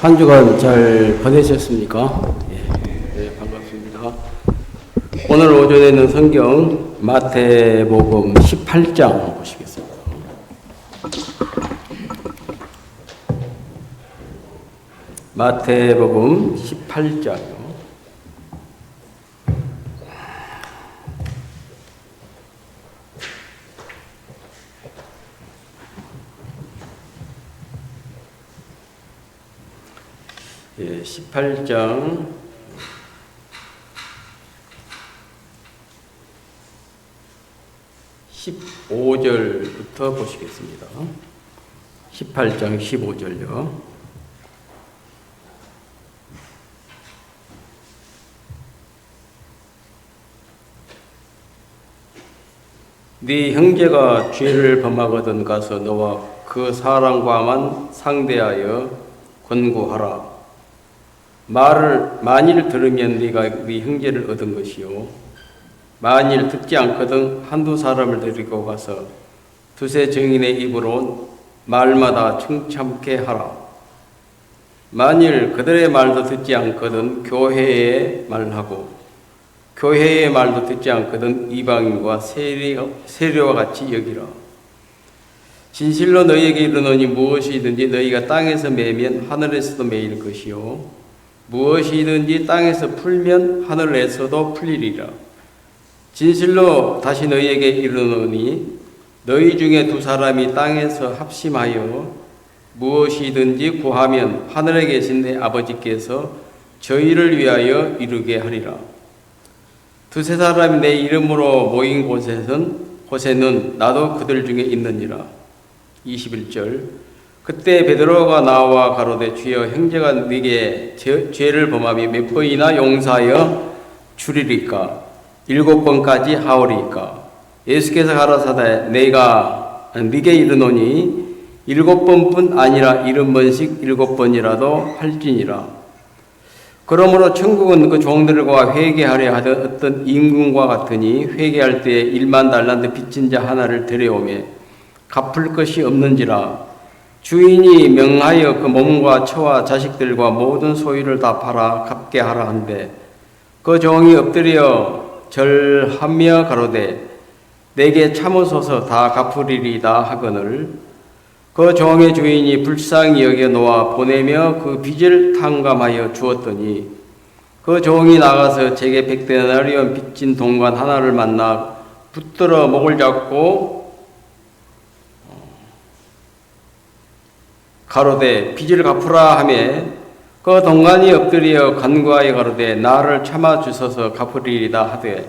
한 주간 잘 보내셨습니까? 네, 반갑습니다. 오늘 오전에는 성경 마태복음 18장 보시겠습니다. 마태복음 18장이요. 예, 18장 15절부터 보시겠습니다. 18장 15절요. 네 형제가 죄를 범하거든 가서 너와 그 사람과만 상대하여 권고하라. 말을 만일 들으면 네가 네 형제를 얻은 것이요, 만일 듣지 않거든 한두 사람을 데리고 가서 두세 증인의 입으로 말마다 청참케 하라. 만일 그들의 말도 듣지 않거든 교회의 말하고 교회의 말도 듣지 않거든 이방인과 세리와 같이 여기라. 진실로 너희에게 이르노니 무엇이든지 너희가 땅에서 매면 하늘에서도 매일 것이요, 무엇이든지 땅에서 풀면 하늘에서도 풀리리라. 진실로 다시 너희에게 이르노니 너희 중에 두 사람이 땅에서 합심하여 무엇이든지 구하면 하늘에 계신 내 아버지께서 저희를 위하여 이루게 하리라. 두세 사람이 내 이름으로 모인 곳에는 나도 그들 중에 있느니라. 21절. 그때 베드로가 나와 가로되 주여 형제가 네게 죄를 범하며 몇 번이나 용서하여 주리리까? 7번까지 하오리까? 예수께서 가라사대 내가 네게 이르노니 7번뿐 아니라 70번씩 7번이라도 할지니라. 그러므로 천국은 그 종들과 회개하려 하던 어떤 임금과 같으니 회개할 때에 1만 달란트 빚진 자 하나를 데려오매 갚을 것이 없는지라. 주인이 명하여 그 몸과 처와 자식들과 모든 소유를 다 팔아 갚게 하라 한데 그 종이 엎드려 절하며 가로되 내게 참으소서 다 갚으리이다 하거늘 그 종의 주인이 불쌍히 여겨 놓아 보내며 그 빚을 탕감하여 주었더니 그 종이 나가서 제게 100데나리온 빚진 동관 하나를 만나 붙들어 목을 잡고 가로되 빚을 갚으라 하매 그 동관이 엎드려 간구하여 가로되 나를 참아 주소서 갚으리이다 하되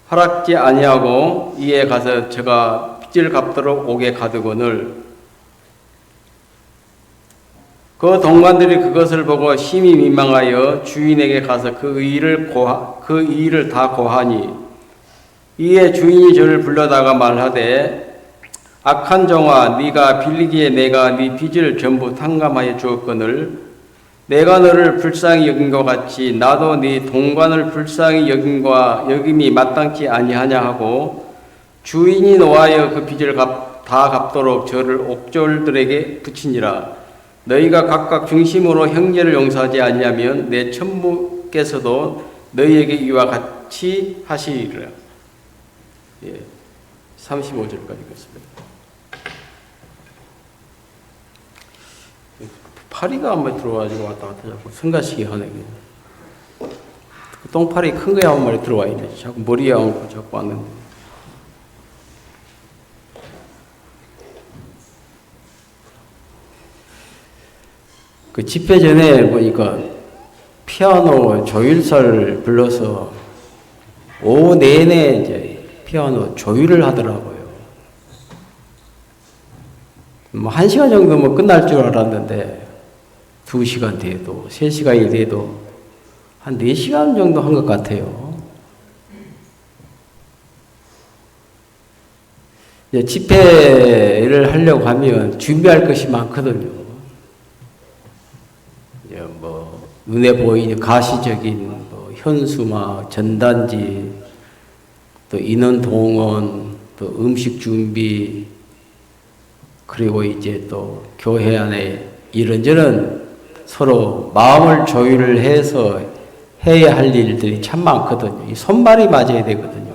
허락지 아니하고 이에 가서 저가 빚을 갚도록 옥에 가두거늘 그 동관들이 그것을 보고 심히 민망하여 주인에게 가서 그 일을 다 고하니 이에 주인이 저를 불러다가 말하되 악한 종아, 네가 빌리기에 내가 네 빚을 전부 탕감하여 주었거늘 내가 너를 불쌍히 여긴 것 같이 나도 네 동관을 불쌍히 여김이 마땅치 아니하냐 하고 주인이 노하여 그 빚을 다 갚도록 저를 옥졸들에게 붙이니라. 너희가 각각 중심으로 형제를 용서하지 아니하면 내 천부께서도 너희에게 이와 같이 하시리라. 35절까지 읽겠습니다. 파리가 한 마리 들어와가지고 왔다 갔다 자꾸 성가시게 하네. 그 똥파리 큰 거야 한 마리 들어와 있네. 자꾸 머리에 얹고 자꾸 왔는데. 그 집회 전에 보니까 피아노 조율사를 불러서 오후 내내 이제 피아노 조율을 하더라고요. 뭐 1시간 정도면 끝날 줄 알았는데 2시간 돼도 3시간이 돼도 한 4시간 정도 한 것 같아요. 이제 집회를 하려고 하면 준비할 것이 많거든요. 뭐 눈에 보이는 가시적인 뭐 현수막, 전단지, 또 인원 동원, 또 음식 준비, 그리고 이제 또 교회 안에 이런저런 서로 마음을 조율을 해서 해야 할 일들이 참 많거든요. 이 손발이 맞아야 되거든요.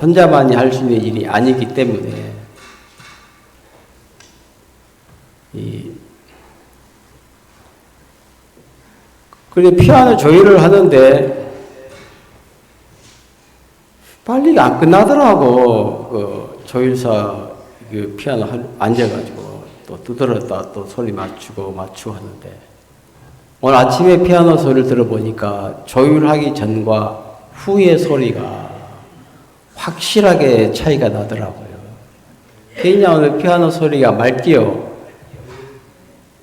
혼자만이 할 수 있는 일이 아니기 때문에 그래 피아노 조율을 하는데 빨리 안 끝나더라고. 그 조율사 그 피아노 앉아가지고 또 두드렸다 또 소리 맞추고 하는데 오늘 아침에 피아노 소리를 들어보니까 조율하기 전과 후의 소리가 확실하게 차이가 나더라고요. 그냥 오늘 피아노 소리가 맑게요.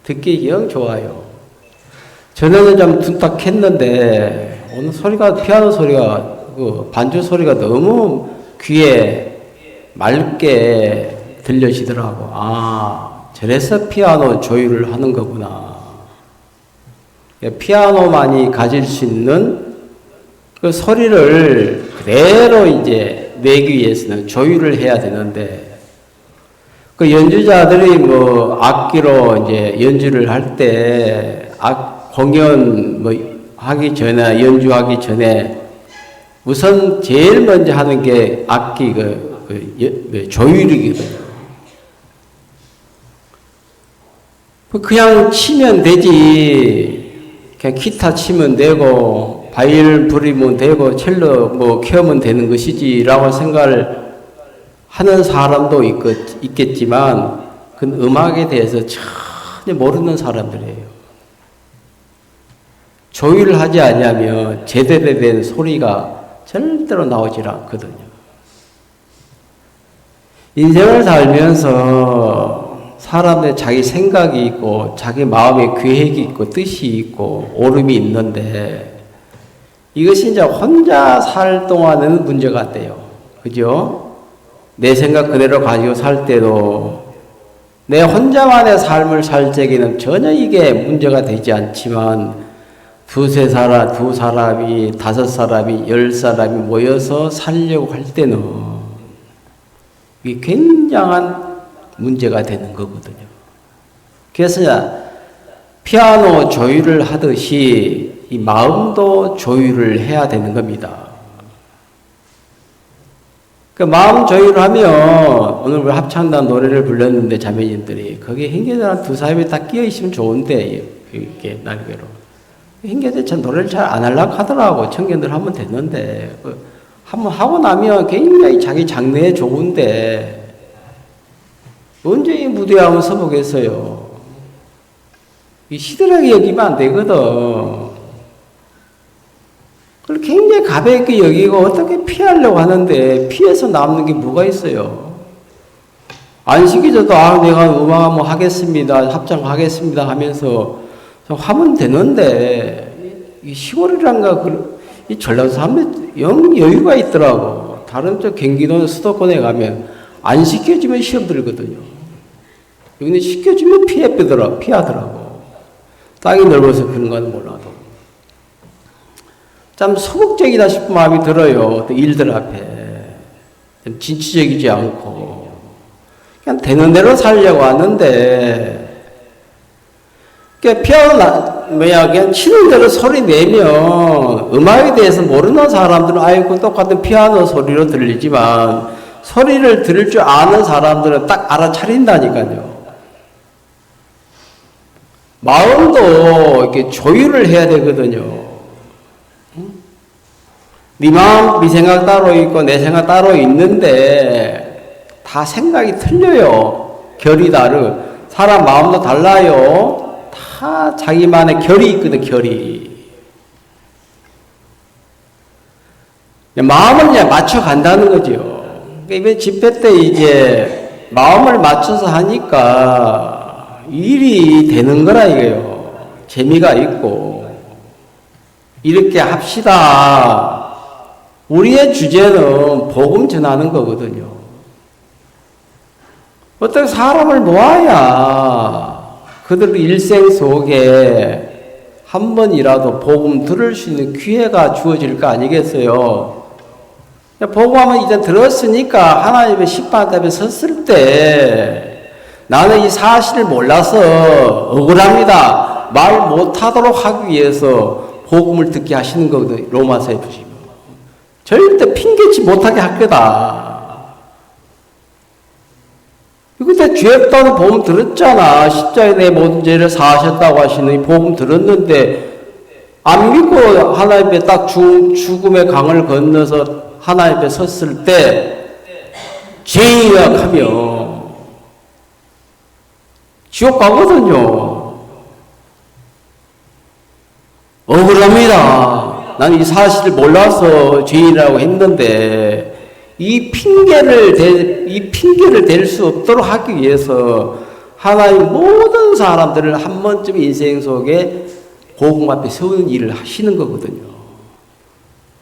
듣기 영 좋아요. 전에는 좀 둔탁했는데 오늘 소리가 피아노 소리가 그 반주 소리가 너무 귀에 맑게 들려지더라고. 아, 저래서 피아노 조율을 하는 거구나. 피아노만이 가질 수 있는 그 소리를 그대로 이제 내기 위해서는 조율을 해야 되는데, 그 연주자들이 뭐 악기로 이제 연주를 할 때 공연 뭐 하기 전에 연주하기 전에 우선 제일 먼저 하는 게 악기 조율이거든요. 그냥 치면 되지. 그냥 기타 치면 되고 바이올 부리면 되고 첼로 뭐 켜면 되는 것이지라고 생각을 하는 사람도 있겠지만 그건 음악에 대해서 전혀 모르는 사람들이에요. 조율을 하지 않으면 제대로 된 소리가 절대로 나오질 않거든요. 인생을 살면서 사람들 자기 생각이 있고 자기 마음의 계획이 있고 뜻이 있고 오름이 있는데 이것이 이제 혼자 살 동안은 문제가 안 돼요. 그죠? 내 생각 그대로 가지고 살 때도 내 혼자만의 삶을 살 적에는 전혀 이게 문제가 되지 않지만 두 사람이, 5사람이, 10사람이 모여서 살려고 할 때는 이게 굉장한 문제가 되는 거거든요. 그래서 피아노 조율을 하듯이 이 마음도 조율을 해야 되는 겁니다. 그 마음 조율을 하면 오늘 우리 합창단 노래를 불렀는데 자매님들이 거기에 hin겨들한 두 사람이 다 끼어 있으면 좋은데 이렇게 날개로 hin겨들 전 노래를 잘 안 하려고 하더라고. 청년들 하면 됐는데 한번 하고 나면 굉장히 자기 장래에 좋은데 언제 이 무대에 한번 서보겠어요. 이 시들하게 여기면 안 되거든. 그걸 굉장히 가볍게 여기고 어떻게 피하려고 하는데 피해서 남는 게 뭐가 있어요. 안 시키져도 내가 음악 한번 하겠습니다. 합창하겠습니다 하면서 하면 되는데 이 시골이란가 이 전라도 사람들 영 여유가 있더라고. 다른 쪽 경기도 수도권에 가면 안 시켜주면 시험 들거든요. 여기는 시켜주면 피하더라고. 땅이 넓어서 그런 건 몰라도. 참 소극적이다 싶은 마음이 들어요. 또 일들 앞에. 좀 진취적이지 않고. 그냥 되는 대로 살려고 하는데, 피아노, 그냥 치는 대로 소리 내면 음악에 대해서 모르는 사람들은 아이고 똑같은 피아노 소리로 들리지만 소리를 들을 줄 아는 사람들은 딱 알아차린다니까요. 마음도 이렇게 조율을 해야 되거든요. 네 마음, 네 생각 따로 있고 내 생각 따로 있는데 다 생각이 틀려요. 결이 다르. 사람 마음도 달라요. 다 자기만의 결이 있거든, 결이. 마음을 이제 맞춰 간다는 거죠. 이번 집회 때 이제 마음을 맞춰서 하니까 일이 되는 거라 이거예요. 재미가 있고. 이렇게 합시다. 우리의 주제는 복음 전하는 거거든요. 어떻게 사람을 모아야 그들 일생 속에 한 번이라도 복음 들을 수 있는 기회가 주어질 거 아니겠어요? 복음하면 이제 들었으니까 하나님의 심판 앞에 섰을 때 나는 이 사실을 몰라서 억울합니다. 말 못하도록 하기 위해서 복음을 듣게 하시는 거거든요. 로마서에 보시면. 절대 핑계치 못하게 할 거다. 그때 죄 없다는 복음 들었잖아. 십자가에 내 모든 죄를 사하셨다고 하시는 이 복음 들었는데 안 믿고 하나님 앞에 딱 죽음의 강을 건너서 하나님 앞에 섰을 때 죄인이라 하며 지옥 가거든요. 억울합니다. 나는 이 사실을 몰라서 죄인이라고 했는데 이 핑계를 댈 수 없도록 하기 위해서 하나님 모든 사람들을 한 번쯤 인생 속에 복음 앞에 세우는 일을 하시는 거거든요.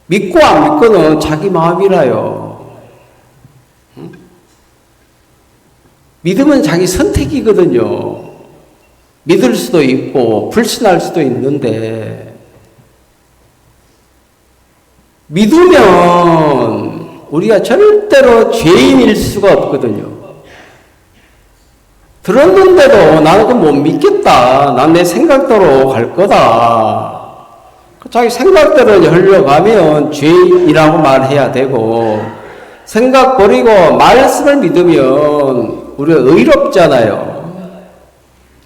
믿고 안 믿고는 자기 마음이라요. 응? 믿음은 자기 선택이거든요. 믿을 수도 있고 불신할 수도 있는데 믿으면 우리가 절대로 죄인일 수가 없거든요. 들었는데도 나는 그거 못 믿겠다. 난 내 생각대로 갈 거다. 자기 생각대로 흘러가면 죄인이라고 말해야 되고, 생각 버리고 말씀을 믿으면 우리가 의롭잖아요.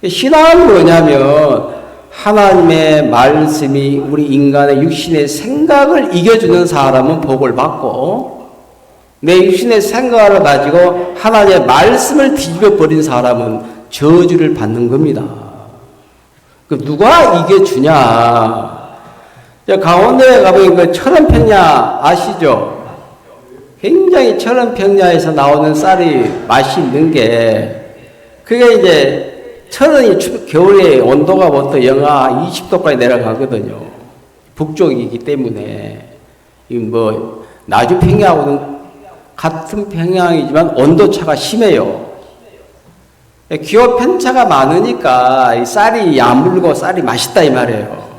신앙은 뭐냐면 하나님의 말씀이 우리 인간의 육신의 생각을 이겨주는 사람은 복을 받고, 내 육신의 생각을 가지고 하나님의 말씀을 뒤집어버린 사람은 저주를 받는 겁니다. 그럼 누가 이겨주냐? 강원도에 가보니까 철원평야 아시죠? 굉장히 철원평야에서 나오는 쌀이 맛이 있는 게, 그게 이제 철원이 겨울에 온도가 보통 영하 20도까지 내려가거든요. 북쪽이기 때문에. 뭐 나주평야하고는 같은 평양이지만 온도차가 심해요. 기후 편차가 많으니까 이 쌀이 야물고 쌀이 맛있다 이 말이에요.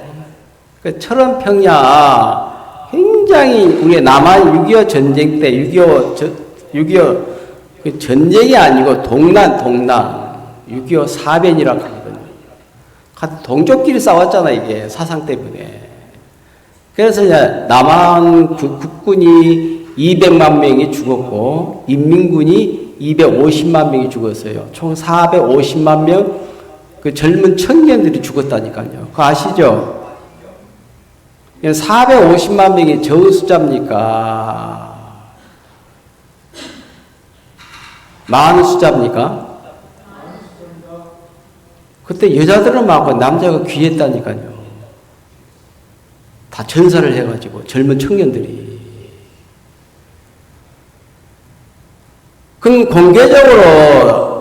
철원평야 굉장히 우리 남한 6.25 전쟁 때 6.25 그 전쟁이 아니고 동난 6.25 사변이라고 하거든요. 같은 동족끼리 싸웠잖아 이게 사상 때문에. 그래서 이제 남한 국군이 200만 명이 죽었고 인민군이 250만 명이 죽었어요. 총 450만 명 그 젊은 청년들이 죽었다니까요. 그거 아시죠? 450만 명이 적은 숫자입니까? 많은 숫자입니까? 그때 여자들은 많고 남자가 귀했다니까요. 다 전사를 해가지고 젊은 청년들이. 그건 공개적으로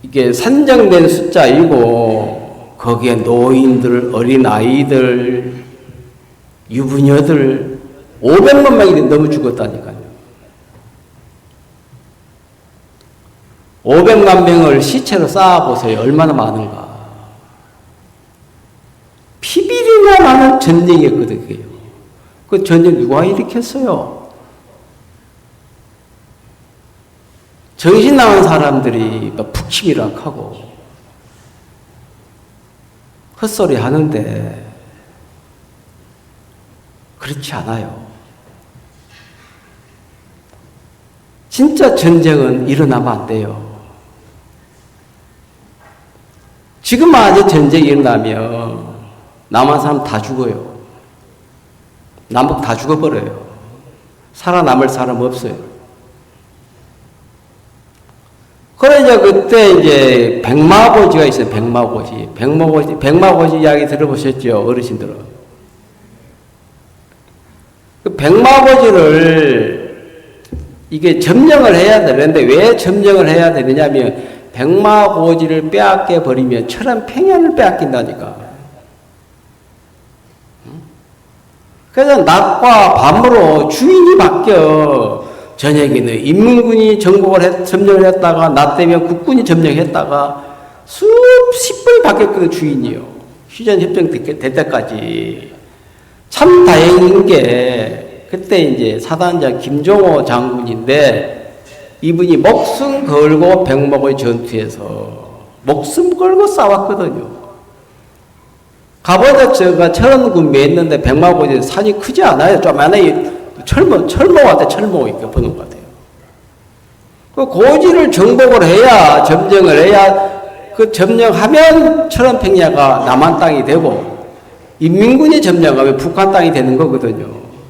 이게 산정된 숫자이고 거기에 노인들, 어린아이들, 유부녀들 500만 명이 넘어 죽었다니까요. 500만 명을 시체로 쌓아보세요. 얼마나 많은가. 피비린내 나는 전쟁이었거든요. 그 전쟁 누가 일으켰어요? 정신 나간 사람들이 막 북침이락하고 헛소리 하는데 그렇지 않아요. 진짜 전쟁은 일어나면 안 돼요. 지금 만약 전쟁이 일어나면 남한 사람 다 죽어요. 남북 다 죽어버려요. 살아남을 사람 없어요. 그래, 이제 그때 이제 백마고지가 있어요. 백마고지 이야기 들어보셨죠? 어르신들은. 그 백마고지를 이게 점령을 해야 되는데 왜 점령을 해야 되느냐면 백마고지를 빼앗겨 버리면 철원평야를 빼앗긴다니까. 그래서 낮과 밤으로 주인이 바뀌어. 저녁에는 인민군이 점령을 했다가 낮 되면 국군이 점령했다가 수십 번이 바뀌었거든 주인이요. 휴전협정 될 때까지. 참 다행인 게 그때 이제 사단장 김종호 장군인데 이분이 목숨 걸고 백목의 전투에서 목숨 걸고 싸웠거든요. 가보자 제가 철원군매했는데 백마고지 산이 크지 않아요. 좀 안에 철모 같아. 철모 이렇게 보는 것 같아요. 그 고지를 정복을 해야, 점령을 해야, 그 점령하면 철원평야가 남한 땅이 되고, 인민군이 점령하면 북한 땅이 되는 거거든요.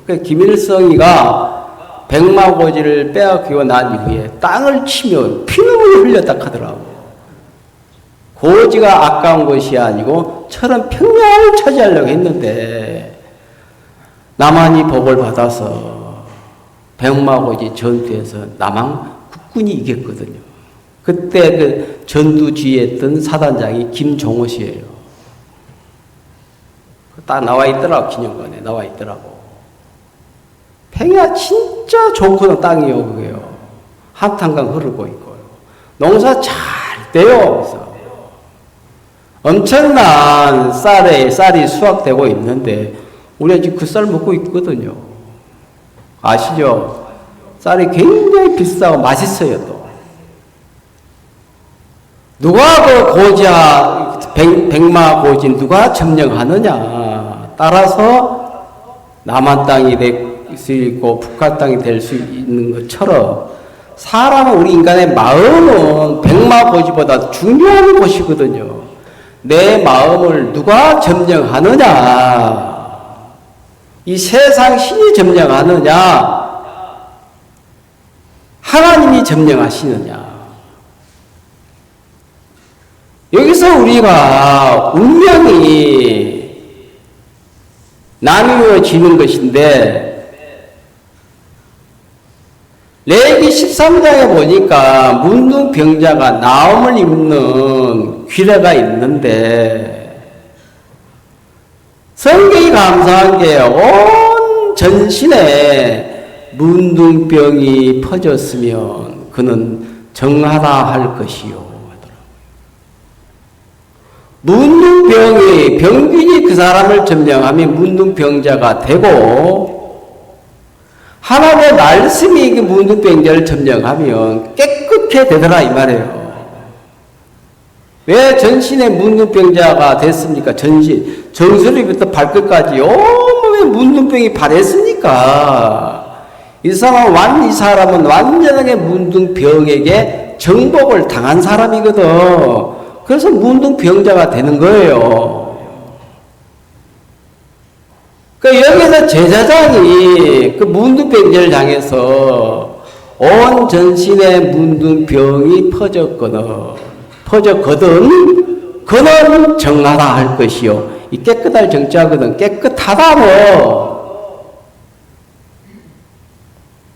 그 김일성이가 백마고지를 빼앗기고 난 이후에 땅을 치며 피눈물을 흘렸다 하더라고. 고지가 아까운 것이 아니고 철원평야를 차지하려고 했는데 남한이 복을 받아서 백마고지 전투에서 남한 국군이 이겼거든요. 그때 그 전두지휘했던 사단장이 김종호 씨예요. 딱 나와 있더라고. 기념관에 나와 있더라고. 평야 진짜 좋은 땅이요. 그게요. 한탄강 흐르고 있고요. 농사 잘 돼요. 그래서 엄청난 쌀이 수확되고 있는데 우리가 지금 그 쌀 먹고 있거든요. 아시죠? 쌀이 굉장히 비싸고 맛있어요. 또 누가 그 고지와 백마고지 누가 점령하느냐 따라서 남한 땅이 될 수 있고 북한 땅이 될 수 있는 것처럼 사람은, 우리 인간의 마음은 백마고지보다 중요한 것이거든요. 내 마음을 누가 점령하느냐, 이 세상 신이 점령하느냐, 하나님이 점령하시느냐. 여기서 우리가 운명이 나누어지는 것인데, 레위기 13장에 보니까 문둥병자가 나음을 입는 규례가 있는데, 성경이 감사한 게 온 전신에 문둥병이 퍼졌으면 그는 정하다 할 것이요. 문둥병이, 병균이 그 사람을 점령하면 문둥병자가 되고, 하나님의 말씀이 그 문둥병자를 점령하면 깨끗해 되더라 이 말이에요. 왜 전신에 문둥병자가 됐습니까? 전신, 정수리부터 발끝까지 온몸에 문둥병이 발했으니까 이 사람은 완전하게 문둥병에게 정복을 당한 사람이거든. 그래서 문둥병자가 되는 거예요. 여기서 제사장이 그 문둥병자를 향해서 온 전신에 문둥병이 퍼졌거든 그는 정하다 할 것이요. 이 깨끗할 정자거든. 깨끗하다 뭐.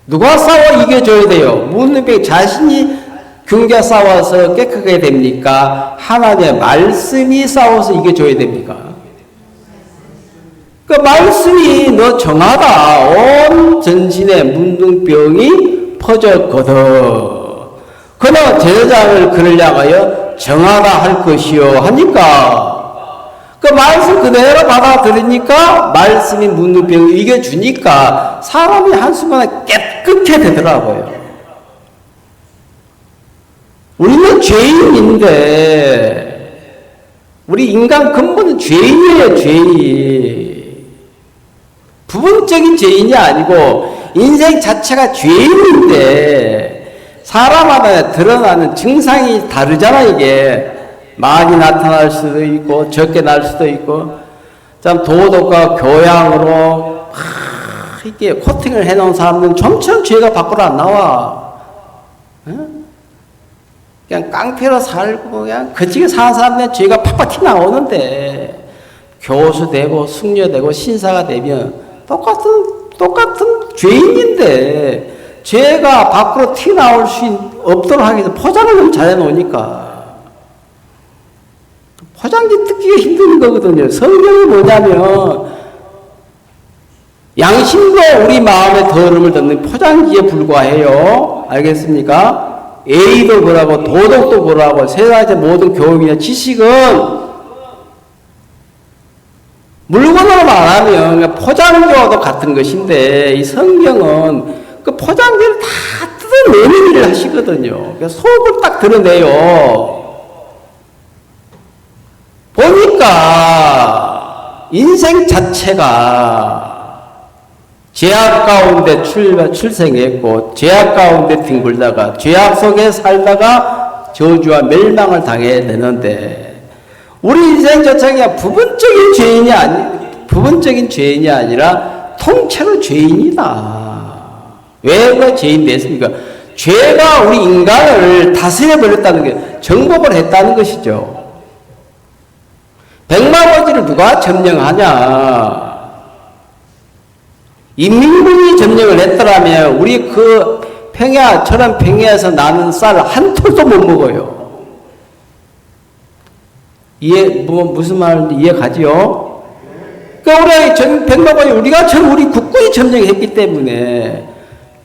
누가 싸워 이겨줘야 돼요. 문둥병 자신이 경계가 싸워서 깨끗하게 됩니까? 하나님의 말씀이 싸워서 이겨줘야 됩니까? 그 말씀이 너 정하다. 온 전신에 문둥병이 퍼졌거든. 그러나 제사장을 그를 향하여 정하다 할 것이요 하니까 그 말씀 그대로 받아들이니까 말씀이 문둥병을 이겨주니까 사람이 한순간에 깨끗해 되더라고요. 우리는 죄인인데, 우리 인간 근본은 죄인이에요. 죄인. 부분적인 죄인이 아니고 인생 자체가 죄인인데 사람마다 드러나는 증상이 다르잖아. 이게 많이 나타날 수도 있고 적게 날 수도 있고, 참 도덕과 교양으로 이게 코팅을 해놓은 사람들은 점점 죄가 밖으로 안 나와. 그냥 깡패로 살고 그냥 거치게 사는 사람들은 죄가 팍팍 튀나오는데, 교수 되고 승려되고 신사가 되면 똑같은 죄인인데 죄가 밖으로 튀나올 수 없도록 하기 위해서 포장을 좀 잘해놓으니까 포장지 뜯기가 힘든 거거든요. 성경이 뭐냐면 양심과 우리 마음의 더러움을 덮는 포장지에 불과해요. 알겠습니까? 예의도 그러고 도덕도 그러고 세상의 모든 교육이나 지식은 물건으로 말하면 포장지와도 같은 것인데, 이 성경은 그 포장지를 다 뜯어내는 일을 하시거든요. 속을 딱 드러내요. 보니까 인생 자체가 죄악 가운데 출생했고 죄악 가운데 뒹굴다가 죄악 속에 살다가 저주와 멸망을 당해야 되는데 우리 인생 자체가 부분적인 죄인이 아니라 통째로 죄인이다. 왜 그 죄인 됐습니까? 죄가 우리 인간을 다스려버렸다는 게 정복을 했다는 것이죠. 백마고지를 누가 점령하냐? 인민군이 점령을 했더라면 우리 그 저런 평야에서 나는 쌀 한 톨도 못 먹어요. 무슨 말인지 이해가지요? 그러니까 우리 백마고지 우리 국군이 점령했기 때문에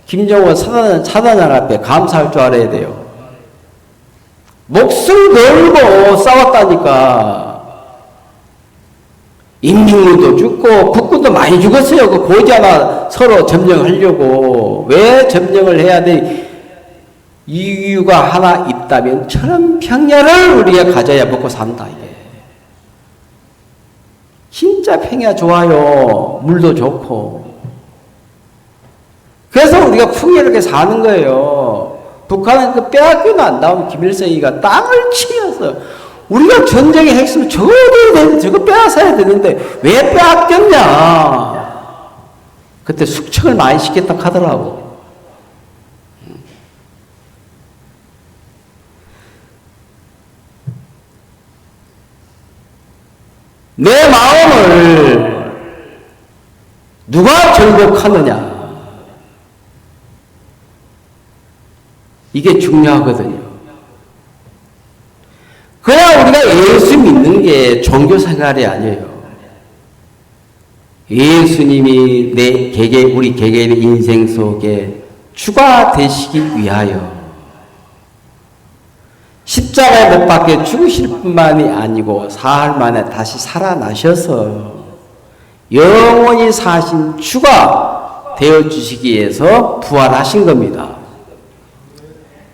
김정은 사단장 앞에 감사할 줄 알아야 돼요. 목숨 걸고 싸웠다니까. 인민군도 죽고 국군도 많이 죽었어요. 그 고지하나 서로 점령하려고. 왜 점령을 해야 돼? 이유가 하나 있다면 저런 평야를 우리가 가져야 먹고 산다. 이게 진짜 평야 좋아요. 물도 좋고. 그래서 우리가 풍요롭게 사는 거예요. 북한은 그 빼앗기도 안 나오면 김일성이가 땅을 치어서 우리가 전쟁의 핵심은 저거 빼앗아야 되는데 왜 빼앗겼냐. 그때 숙청을 많이 시켰다 하더라고. 내 마음을 누가 정복하느냐. 이게 중요하거든요. 그래야 우리가 예수 믿는 게 종교 생활이 아니에요. 예수님이 우리 개개인의 인생 속에 주가 되시기 위하여 십자가에 못 박혀 죽으실 뿐만이 아니고 사흘 만에 다시 살아나셔서 영원히 사신 주가 되어주시기 위해서 부활하신 겁니다.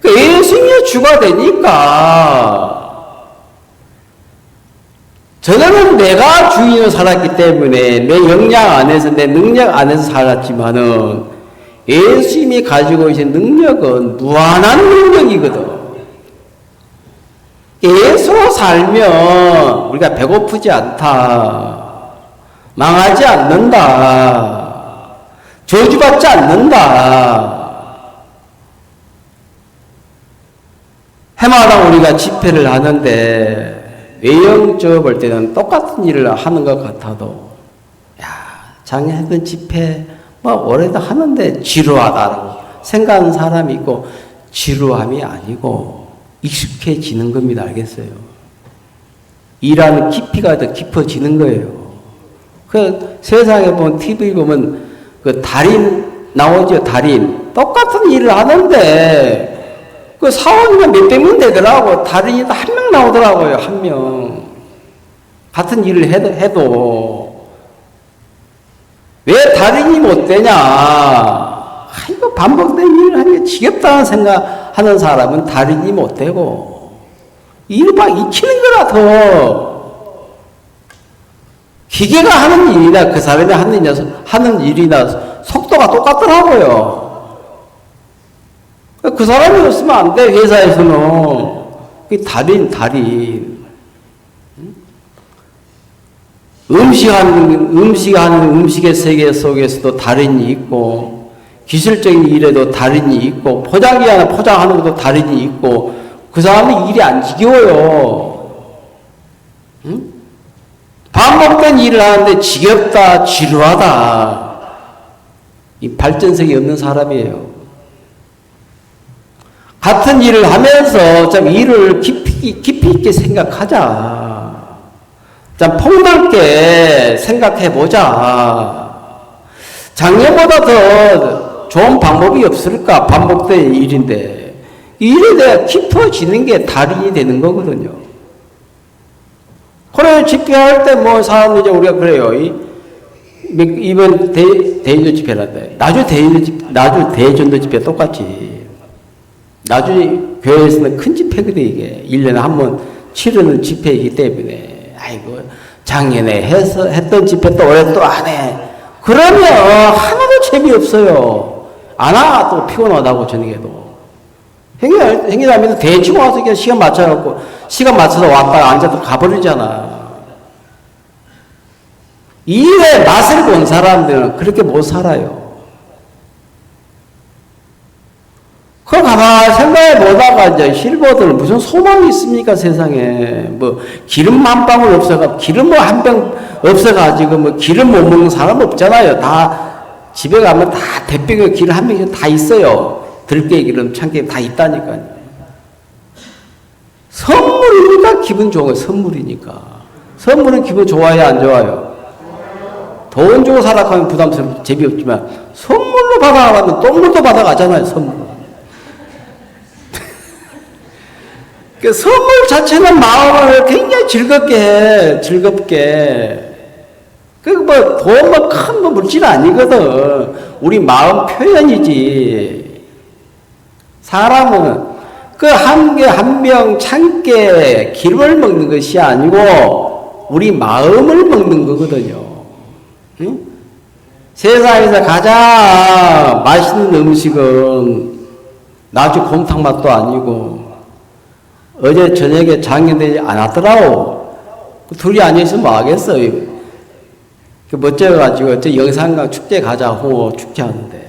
예수님이 주가 되니까 저는 내가 주인으로 살았기 때문에 내 역량 안에서 내 능력 안에서 살았지만은 예수님이 가지고 계신 능력은 무한한 능력이거든. 예수로 살면 우리가 배고프지 않다. 망하지 않는다. 저주받지 않는다. 해마다 우리가 집회를 하는데 외형적으로 볼 때는 똑같은 일을 하는 것 같아도 작년에 했던 집회 올해도 하는데 지루하다고 생각하는 사람이 있고 지루함이 아니고 익숙해지는 겁니다. 알겠어요? 일하는 깊이가 더 깊어지는 거예요. 그 세상에 보면 TV 보면 그 달인 나오죠. 달인 똑같은 일을 하는데 그 사원이면 몇백 명 되더라고. 달인이 한 명 나오더라고요. 한 명. 같은 일을 해도 왜 달인이 못 되냐? 이거 반복된 일을 하는 게 지겹다는 생각하는 사람은 달인이 못 되고 일을 막 익히는 거라 더. 기계가 하는 일이나 그 사람이 하는 일이나 속도가 똑같더라고요. 그 사람이 없으면 안 돼, 회사에서는. 달인. 음식의 세계 속에서도 달인이 있고, 기술적인 일에도 달인이 있고, 포장기 하나 포장하는 것도 달인이 있고, 그 사람은 일이 안 지겨워요. 응? 반복된 일을 하는데 지겹다, 지루하다. 이 발전성이 없는 사람이에요. 같은 일을 하면서 좀 일을 깊이 있게 생각하자. 좀 폭넓게 생각해보자. 작년보다 더 좋은 방법이 없을까? 반복된 일인데. 이 일에 대해 깊어지는 게 달인이 되는 거거든요. 그래, 집회할 때 사람들이 우리가 그래요. 이번 대전도 집회란다. 나주 대전도 집회 똑같이. 나중에 교회에서는 큰 집회거든, 이게. 1년에 한 번 치르는 집회이기 때문에 아이고, 작년에 했던 집회 또 올해 또 안 해. 그러면 하나도 재미없어요. 안 와, 또 피곤하다고 저녁에도. 행위라면 대충 와서 그냥 시간 맞춰갖고, 시간 맞춰서 왔다가 앉아서 가버리잖아. 일의 맛을 본 사람들은 그렇게 못 살아요. 그걸 가만히 생각해 보다가 이제 실버들 무슨 소망이 있습니까, 세상에. 뭐, 기름 한 방울 없어가, 기름 뭐 한 병 없어가지고, 뭐, 기름 못 먹는 사람 없잖아요. 다, 집에 가면 다 대병에 기름 한 병씩 다 있어요. 들깨 기름, 참깨 다 있다니까요. 선물이니까 기분 좋은 거예요, 선물이니까. 선물은 기분 좋아요, 안 좋아요? 돈 주고 살아가면 부담스럽고 재미없지만, 선물로 받아가면 똥물도 받아가잖아요, 선물. 그 선물 자체는 마음을 굉장히 즐겁게 해, 즐겁게. 그 뭐, 돈 뭐 큰 뭐 물질 아니거든. 우리 마음 표현이지. 사람은 그 한 개, 한 병, 참깨, 기름을 먹는 것이 아니고, 우리 마음을 먹는 거거든요. 응? 세상에서 가장 맛있는 음식은 나주 곰탕 맛도 아니고, 어제 저녁에 장인들이 안 왔더라고. 둘이 앉아있으면 뭐 하겠어요. 그 멋져가지고, 어째 영산강 축제 가자고 축제 하는데.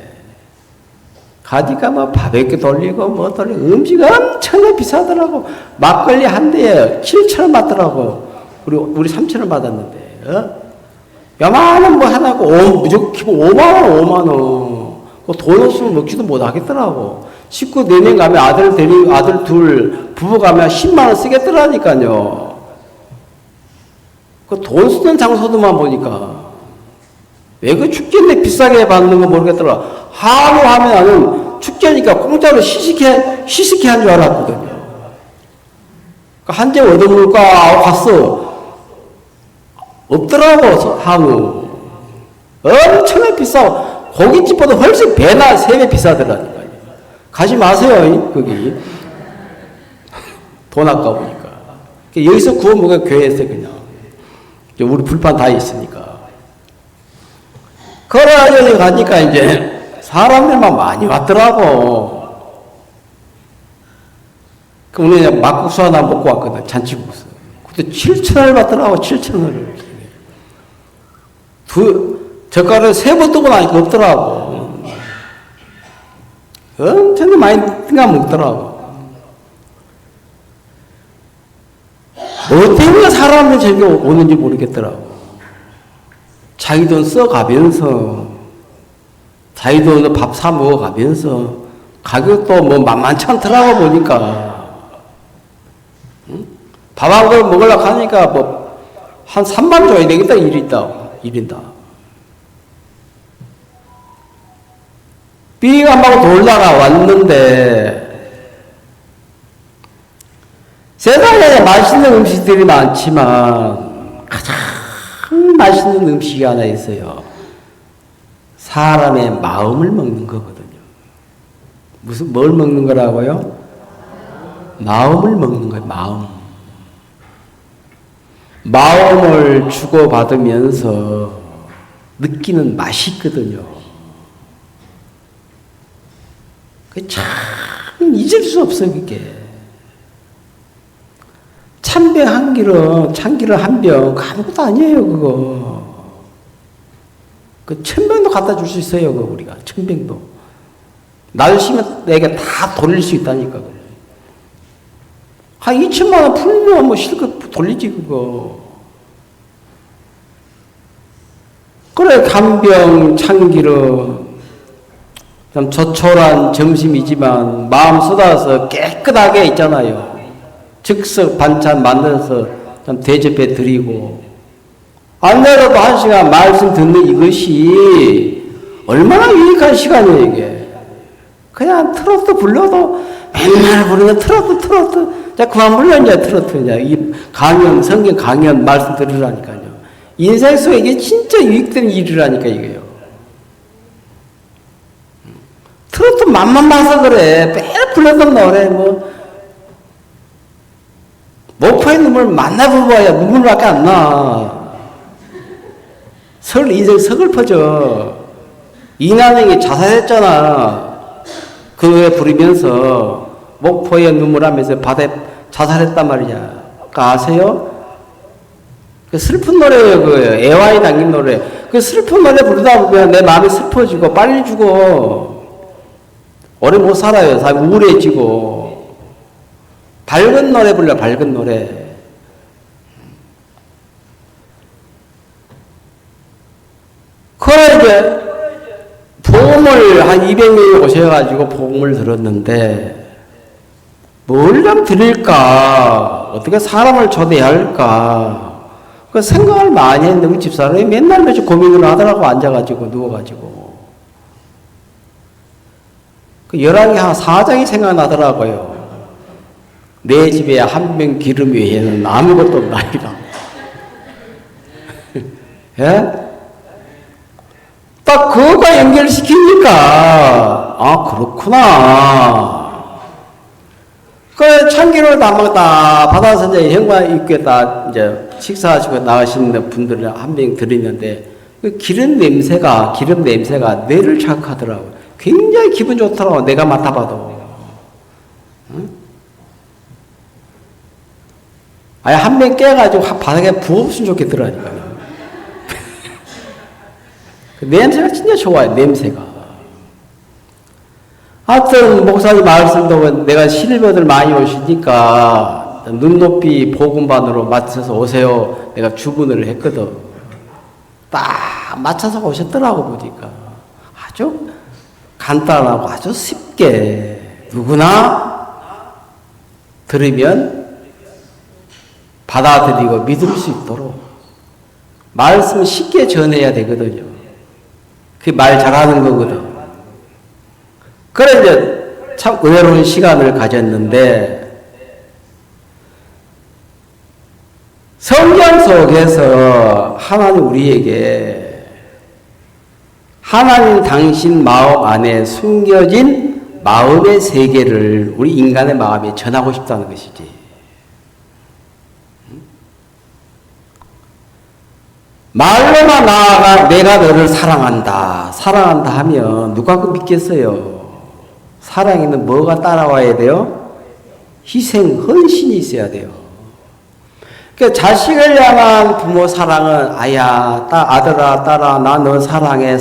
가니까 뭐 바베큐 돌리고 뭐 돌리고 음식 엄청나게 비싸더라고. 막걸리 한 대에 7,000원 받더라고. 우리 3,000원 받았는데. 요만한 뭐 하나고, 무조건 기본 5만원, 5만원. 돈 없으면 먹지도 못 하겠더라고. 식구 4명 가면 아들 둘, 부부 가면 10만원 쓰겠더라니까요. 그 돈 쓰는 장소들만 보니까. 왜 그 축제인데 비싸게 받는 거 모르겠더라. 한우 하면 나는 축제니까 공짜로 시식회 한 줄 알았거든요. 한 점 얻어먹을까 하고 갔어. 없더라고, 한우. 엄청나게 비싸고, 고깃집보다 훨씬 배나 3배 비싸더라니까요. 가지 마세요, 거기. 돈 아까우니까. 여기서 구워 먹어야 교회에서 그냥. 우리 불판 다 있으니까. 걸어가지고 가니까 이제 사람들만 많이 왔더라고. 그 오늘 막국수 하나 먹고 왔거든, 잔치국수. 그때 7,000원을 받더라고, 7,000원을. 젓갈을 3번 뜨고 나니까 없더라고. 엄청 많이 뜬가 먹더라고. 뭐 때문에 사람들이 저기 오는지 모르겠더라고. 자기 돈 써가면서, 자기 돈으로 밥 사 먹어가면서, 가격도 뭐 만만치 않더라고 보니까. 응? 밥 한 그릇 먹으려고 하니까 뭐, 한 3만 줘야 되겠다, 1인당. 삐가 안 하고 돌다가 왔는데, 세상에 맛있는 음식들이 많지만, 가장 맛있는 음식이 하나 있어요. 사람의 마음을 먹는 거거든요. 뭘 먹는 거라고요? 마음을 먹는 거예요, 마음. 마음을 주고받으면서 느끼는 맛이 있거든요. 그 참 잊을 수 없어요, 그게. 참병 한 기름, 참기름 한 병, 아무것도 아니에요, 그거. 그 1,000병도 갖다 줄 수 있어요, 그거 우리가. 1,000병도. 날씨면 내가 다 돌릴 수 있다니까, 그래. 한 2천만 원 풀면 뭐 실컷 돌리지, 그거. 그래, 간병, 참기름, 참 조촐한 점심이지만 마음 쏟아서 깨끗하게 있잖아요. 즉석 반찬 만들어서 좀 대접해 드리고, 안 내려도 1시간 말씀 듣는 이것이 얼마나 유익한 시간이에요, 이게. 그냥 트로트 불러도 맨날 부르는 트로트. 자, 그만 불러, 이제 트로트. 이제 이 강연, 성경 강연 말씀 들으라니까요. 인생 속에 이게 진짜 유익된 일이라니까, 이게요. 트로트 맘만 봐서 그래. 매일 불렀던 노래, 뭐. 목포의 눈물 만나봐야 눈물밖에 안 나. 인생 서글퍼져. 이난영이 자살했잖아. 그 노래 부르면서 목포의 눈물 하면서 바다에 자살했단 말이야. 아세요? 그 슬픈 노래예요. 그 애환이 담긴 노래. 그 슬픈 노래 부르다 보면 내 마음이 슬퍼지고 빨리 죽어. 오래 못 살아요. 사람이 우울해지고. 밝은 노래 불러, 밝은 노래. 그래 이제 복음을 한 200명이 오셔가지고 복음을 들었는데 뭘 좀 드릴까? 어떻게 사람을 초대할까? 그 생각을 많이 했는데 우리 집사람이 맨날 며칠 고민을 하더라고. 앉아가지고 누워가지고 그 열왕기 한 4장이 생각나더라고요. 내 집에 한 병 기름 외에는 아무것도 없나이다. 예? 딱 그거가 연결시키니까 아 그렇구나. 그 참기름을 다 먹었다 받아서 이제 현관 입구에다 이제 식사하시고 나가시는 분들을 한 병 드리는데 그 기름 냄새가 뇌를 자극하더라고. 굉장히 기분 좋더라고. 내가 맡아봐도. 응? 아예 한 병 깨가지고 바닥에 부었으면 좋겠더라니까. 그 냄새가 진짜 좋아요. 냄새가. 하여튼 목사님 말씀도 내가 실버들 많이 오시니까 눈높이 복음반으로 맞춰서 오세요. 내가 주문을 했거든. 딱 맞춰서 오셨더라고 보니까. 아주 간단하고 아주 쉽게 누구나 들으면 받아들이고 믿을 수 있도록 말씀을 쉽게 전해야 되거든요. 그게 말 잘하는 거거든. 그래 이제 참 의외로운 시간을 가졌는데 성경 속에서 하나님 우리에게 하나님 당신 마음 안에 숨겨진 마음의 세계를 우리 인간의 마음에 전하고 싶다는 것이지. 말로만 나아가 내가 너를 사랑한다 하면 누가 그 믿겠어요? 사랑에는 뭐가 따라와야 돼요? 희생, 헌신이 있어야 돼요. 그러니까 자식을 향한 부모 사랑은 아야, 아들아, 딸아, 나 너 사랑해.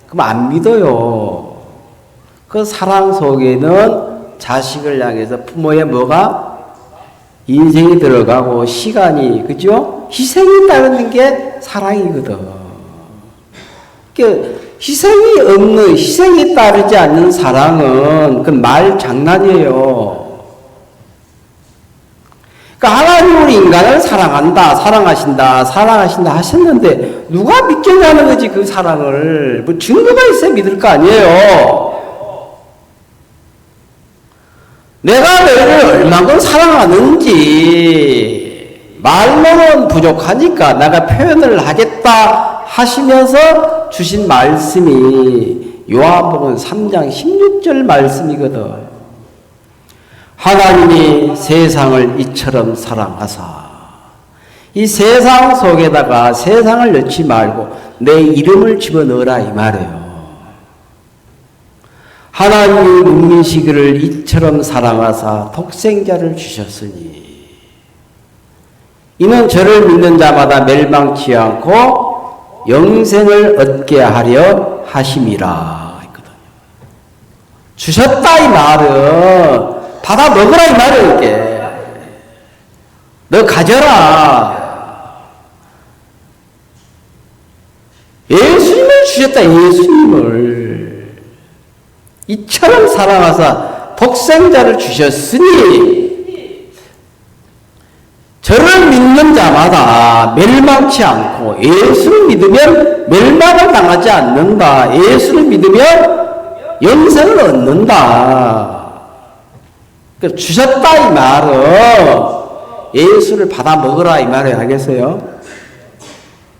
그럼 안 믿어요. 그 사랑 속에는 자식을 향해서 부모의 뭐가? 인생이 들어가고 시간이, 그죠? 희생이 따르는 게 사랑이거든. 그러니까 희생이 따르지 않는 사랑은 그 말 장난이에요. 그러니까 하나님 우리 인간을 사랑하신다 하셨는데 누가 믿겠냐는 거지 그 사랑을. 뭐 증거가 있어야 믿을 거 아니에요. 내가 너희를 얼마큼 사랑하는지 말로는 부족하니까 내가 표현을 하겠다 하시면서 주신 말씀이 요한복음 3장 16절 말씀이거든. 하나님이 세상을 이처럼 사랑하사 이 세상 속에다가 세상을 넣지 말고 내 이름을 집어넣으라 이 말이에요. 하나님이 눈민시기를 이처럼 사랑하사 독생자를 주셨으니 이는 저를 믿는 자마다 멸망치 않고 영생을 얻게 하려 하심이라 했거든요. 주셨다 이 말은 받아 먹으라 이 말이에요. 이게 너 가져라. 예수님을 주셨다. 예수님을 이처럼 사랑하사 독생자를 주셨으니 저를 믿는 자마다 멸망치 않고 예수를 믿으면 멸망을 당하지 않는다. 예수를 믿으면 영생을 얻는다. 그러니까 주셨다 이 말은 예수를 받아 먹으라 이 말이에요. 알겠어요?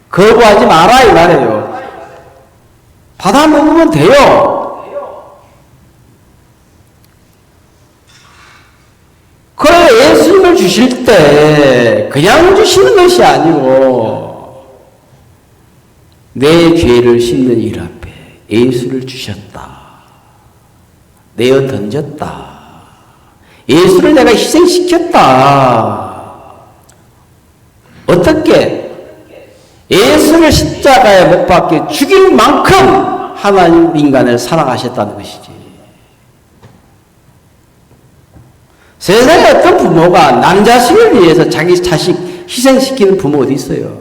거부하지 마라 이 말이에요. 받아 먹으면 돼요. 그래 예수님을 주실 때 그냥 주시는 것이 아니고 내 죄를 씻는 일 앞에 예수를 주셨다. 내어 던졌다. 예수를 내가 희생시켰다. 어떻게? 예수를 십자가에 못 박혀 죽일 만큼 하나님 인간을 사랑하셨다는 것이지. 세상에 어떤 부모가 남자식을 위해서 자기 자식 희생시키는 부모 어디 있어요?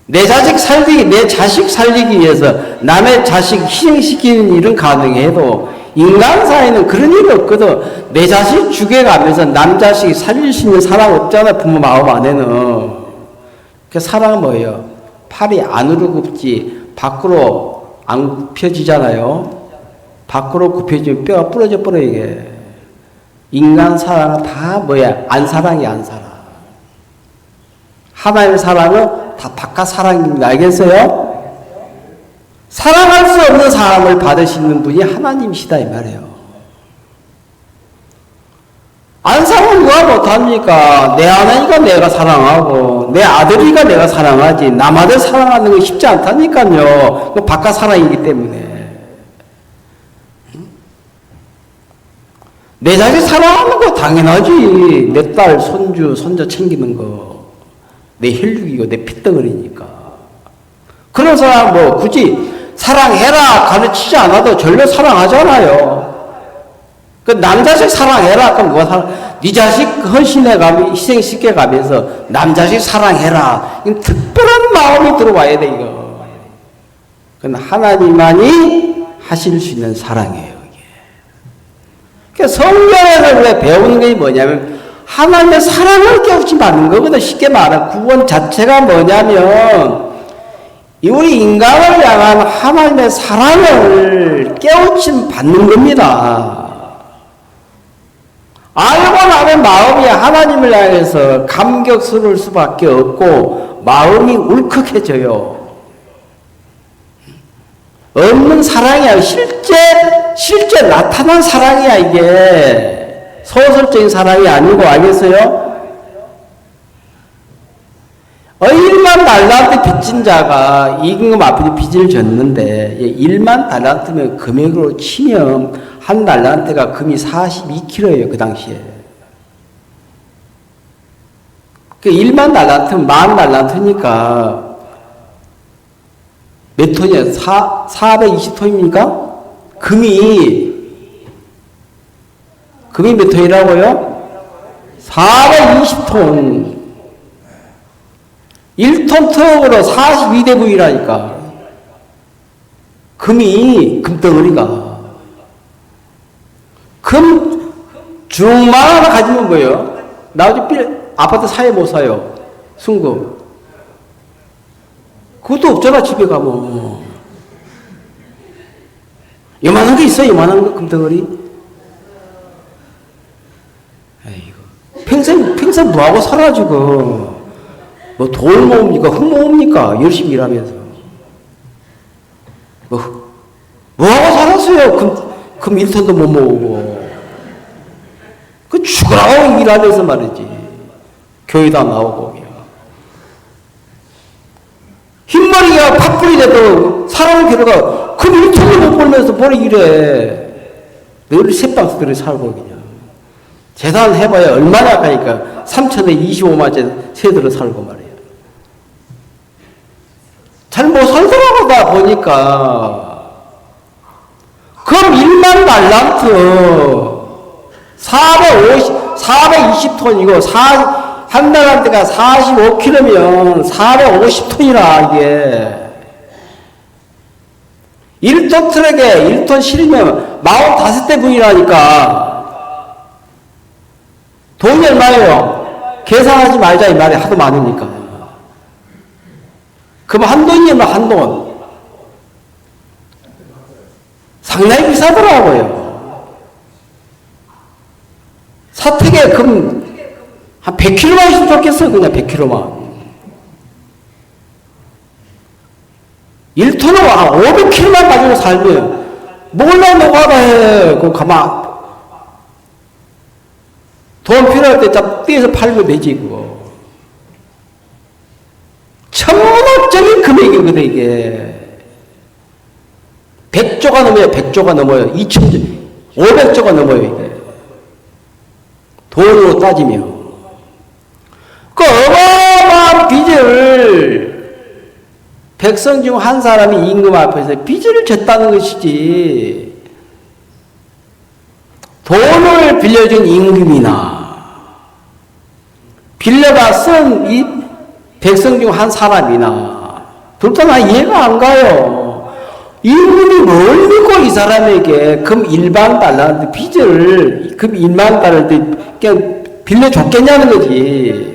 내 자식 살리기 위해서 남의 자식 희생시키는 일은 가능해도 인간 사이는 그런 일이 없거든. 내 자식 죽여가면서 남 자식 살릴 수 있는 사람 없잖아, 부모 마음 안에는. 그 사랑은 뭐예요? 팔이 안으로 굽지 밖으로 안 굽혀지잖아요. 밖으로 굽혀지면 뼈가 부러져 버려 이게. 인간 사랑은 다 뭐야? 안 사랑이야, 안 사랑. 하나님의 사랑은 다 바깥 사랑입니다. 알겠어요? 사랑할 수 없는 사랑을 받으시는 분이 하나님이시다 이 말이에요. 안 사랑은 누가 못합니까? 내 아내니까 내가 사랑하고 내 아들이니까 내가 사랑하지 남아들 사랑하는 건 쉽지 않다니까요. 그 바깥 사랑이기 때문에. 내 자식 사랑하는 거 당연하지. 내 딸, 손주, 손자 챙기는 거. 내 혈육이고 내 핏덩어리니까. 그런 사람 뭐 굳이 사랑해라 가르치지 않아도 절로 사랑하잖아요. 그 남자식 사랑해라 그럼 누가 네 자식 헌신해가며 희생시켜가면서 남자식 사랑해라. 특별한 마음이 들어와야 돼 이거. 그건 하나님만이 하실 수 있는 사랑이에요. 그러니까 성경에서 왜 배우는 게 뭐냐면 하나님의 사랑을 깨우침 받는 거거든. 쉽게 말하면 구원 자체가 뭐냐면 우리 인간을 향한 하나님의 사랑을 깨우침 받는 겁니다. 알고 나면 마음이 하나님을 향해서 감격스러울 수밖에 없고 마음이 울컥해져요. 없는 사랑이야. 실제 나타난 사랑이야 이게. 소설적인 사랑이 아니고 알겠어요? 일만 달란트 빚진 자가 임금 앞에 빚을 졌는데 1만 달란트면 금액으로 치면 한 달란트가 금이 42kg예요 그 당시에. 그 1만 달란트면 10,000달란트니까 몇 톤이야? 420톤입니까? 금이 몇 톤이라고요? 420톤. 1톤 트럭으로 42대 부위라니까. 금덩어리가. 금 중만 하나 가지면 뭐예요? 나머지 아파트 사에 못 사요. 순금. 그것도 없잖아, 집에 가면. 요만한 거 있어요, 요만한 거, 금덩어리. 아이고. 평생 뭐하고 살아, 지금. 뭐 돌 모읍니까? 흙 모읍니까? 열심히 일하면서. 뭐하고 살았어요? 금 1톤도 못 모으고. 그 죽으라고 일하면서 말이지. 교회도 안 나오고. 흰머리가 팥불이 돼도 사람을 괴로가 금 1톤도 못 벌면서 뭘 이래. 늘 새방스들이 살고 그냥. 재산 해봐야 얼마나 가니까 3천에 25만째 새들을 살고 말이야. 잘 못 살더라고 나 보니까. 그럼 1만 달란트 420톤이고 한 달한테가 45kg면 450톤이라 이게. 1톤 트럭에 1톤 실으면 45대 분이라니까. 돈이 얼마예요? 계산하지 말자 이 말이 하도 많으니까. 그럼 한 돈이면 한 돈. 상당히 비싸더라고요. 사택에 금 한 100kg만 있으면 좋겠어. 그냥 100kg만. 1톤으로 한 500kg만 가지고 살면 먹으려고 노가다 해. 그거 가만. 돈 필요할 때 떼서 팔면 되지, 그거. 천문학적인 금액이거든, 이게. 100조가 넘어요, 100조가 넘어요. 2000조, 500조가 넘어요, 이게. 돈으로 따지면. 그 어마어마한 빚을 백성 중 한 사람이 임금 앞에서 빚을 졌다는 것이지. 돈을 빌려준 임금이나 빌려다 쓴 이 백성 중 한 사람이나 둘 다 나 이해가 안 가요. 임금이 뭘 믿고 이 사람에게 금 1만 달러한테 빚을 금 1만 달러한테 그냥 빌려줬겠냐는 거지.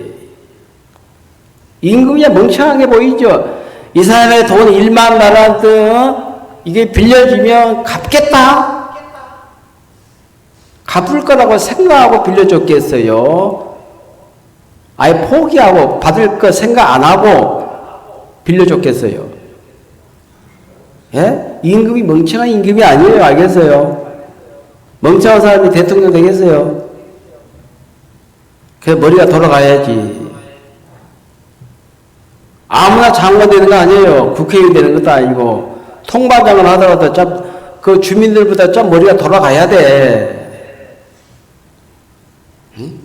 임금이 멍청하게 보이죠. 이 사람의 돈 1만 달러한테 이게 빌려주면 갚겠다? 갚을 거라고 생각하고 빌려줬겠어요? 아예 포기하고 받을 거 생각 안 하고 빌려줬겠어요? 예? 임금이 멍청한 임금이 아니에요. 알겠어요? 멍청한 사람이 대통령 되겠어요? 그 머리가 돌아가야지. 아무나 장관 되는 거 아니에요. 국회의원 되는 것도 아니고 통반장을 하더라도 좀 그 주민들보다 좀 머리가 돌아가야 돼. 응?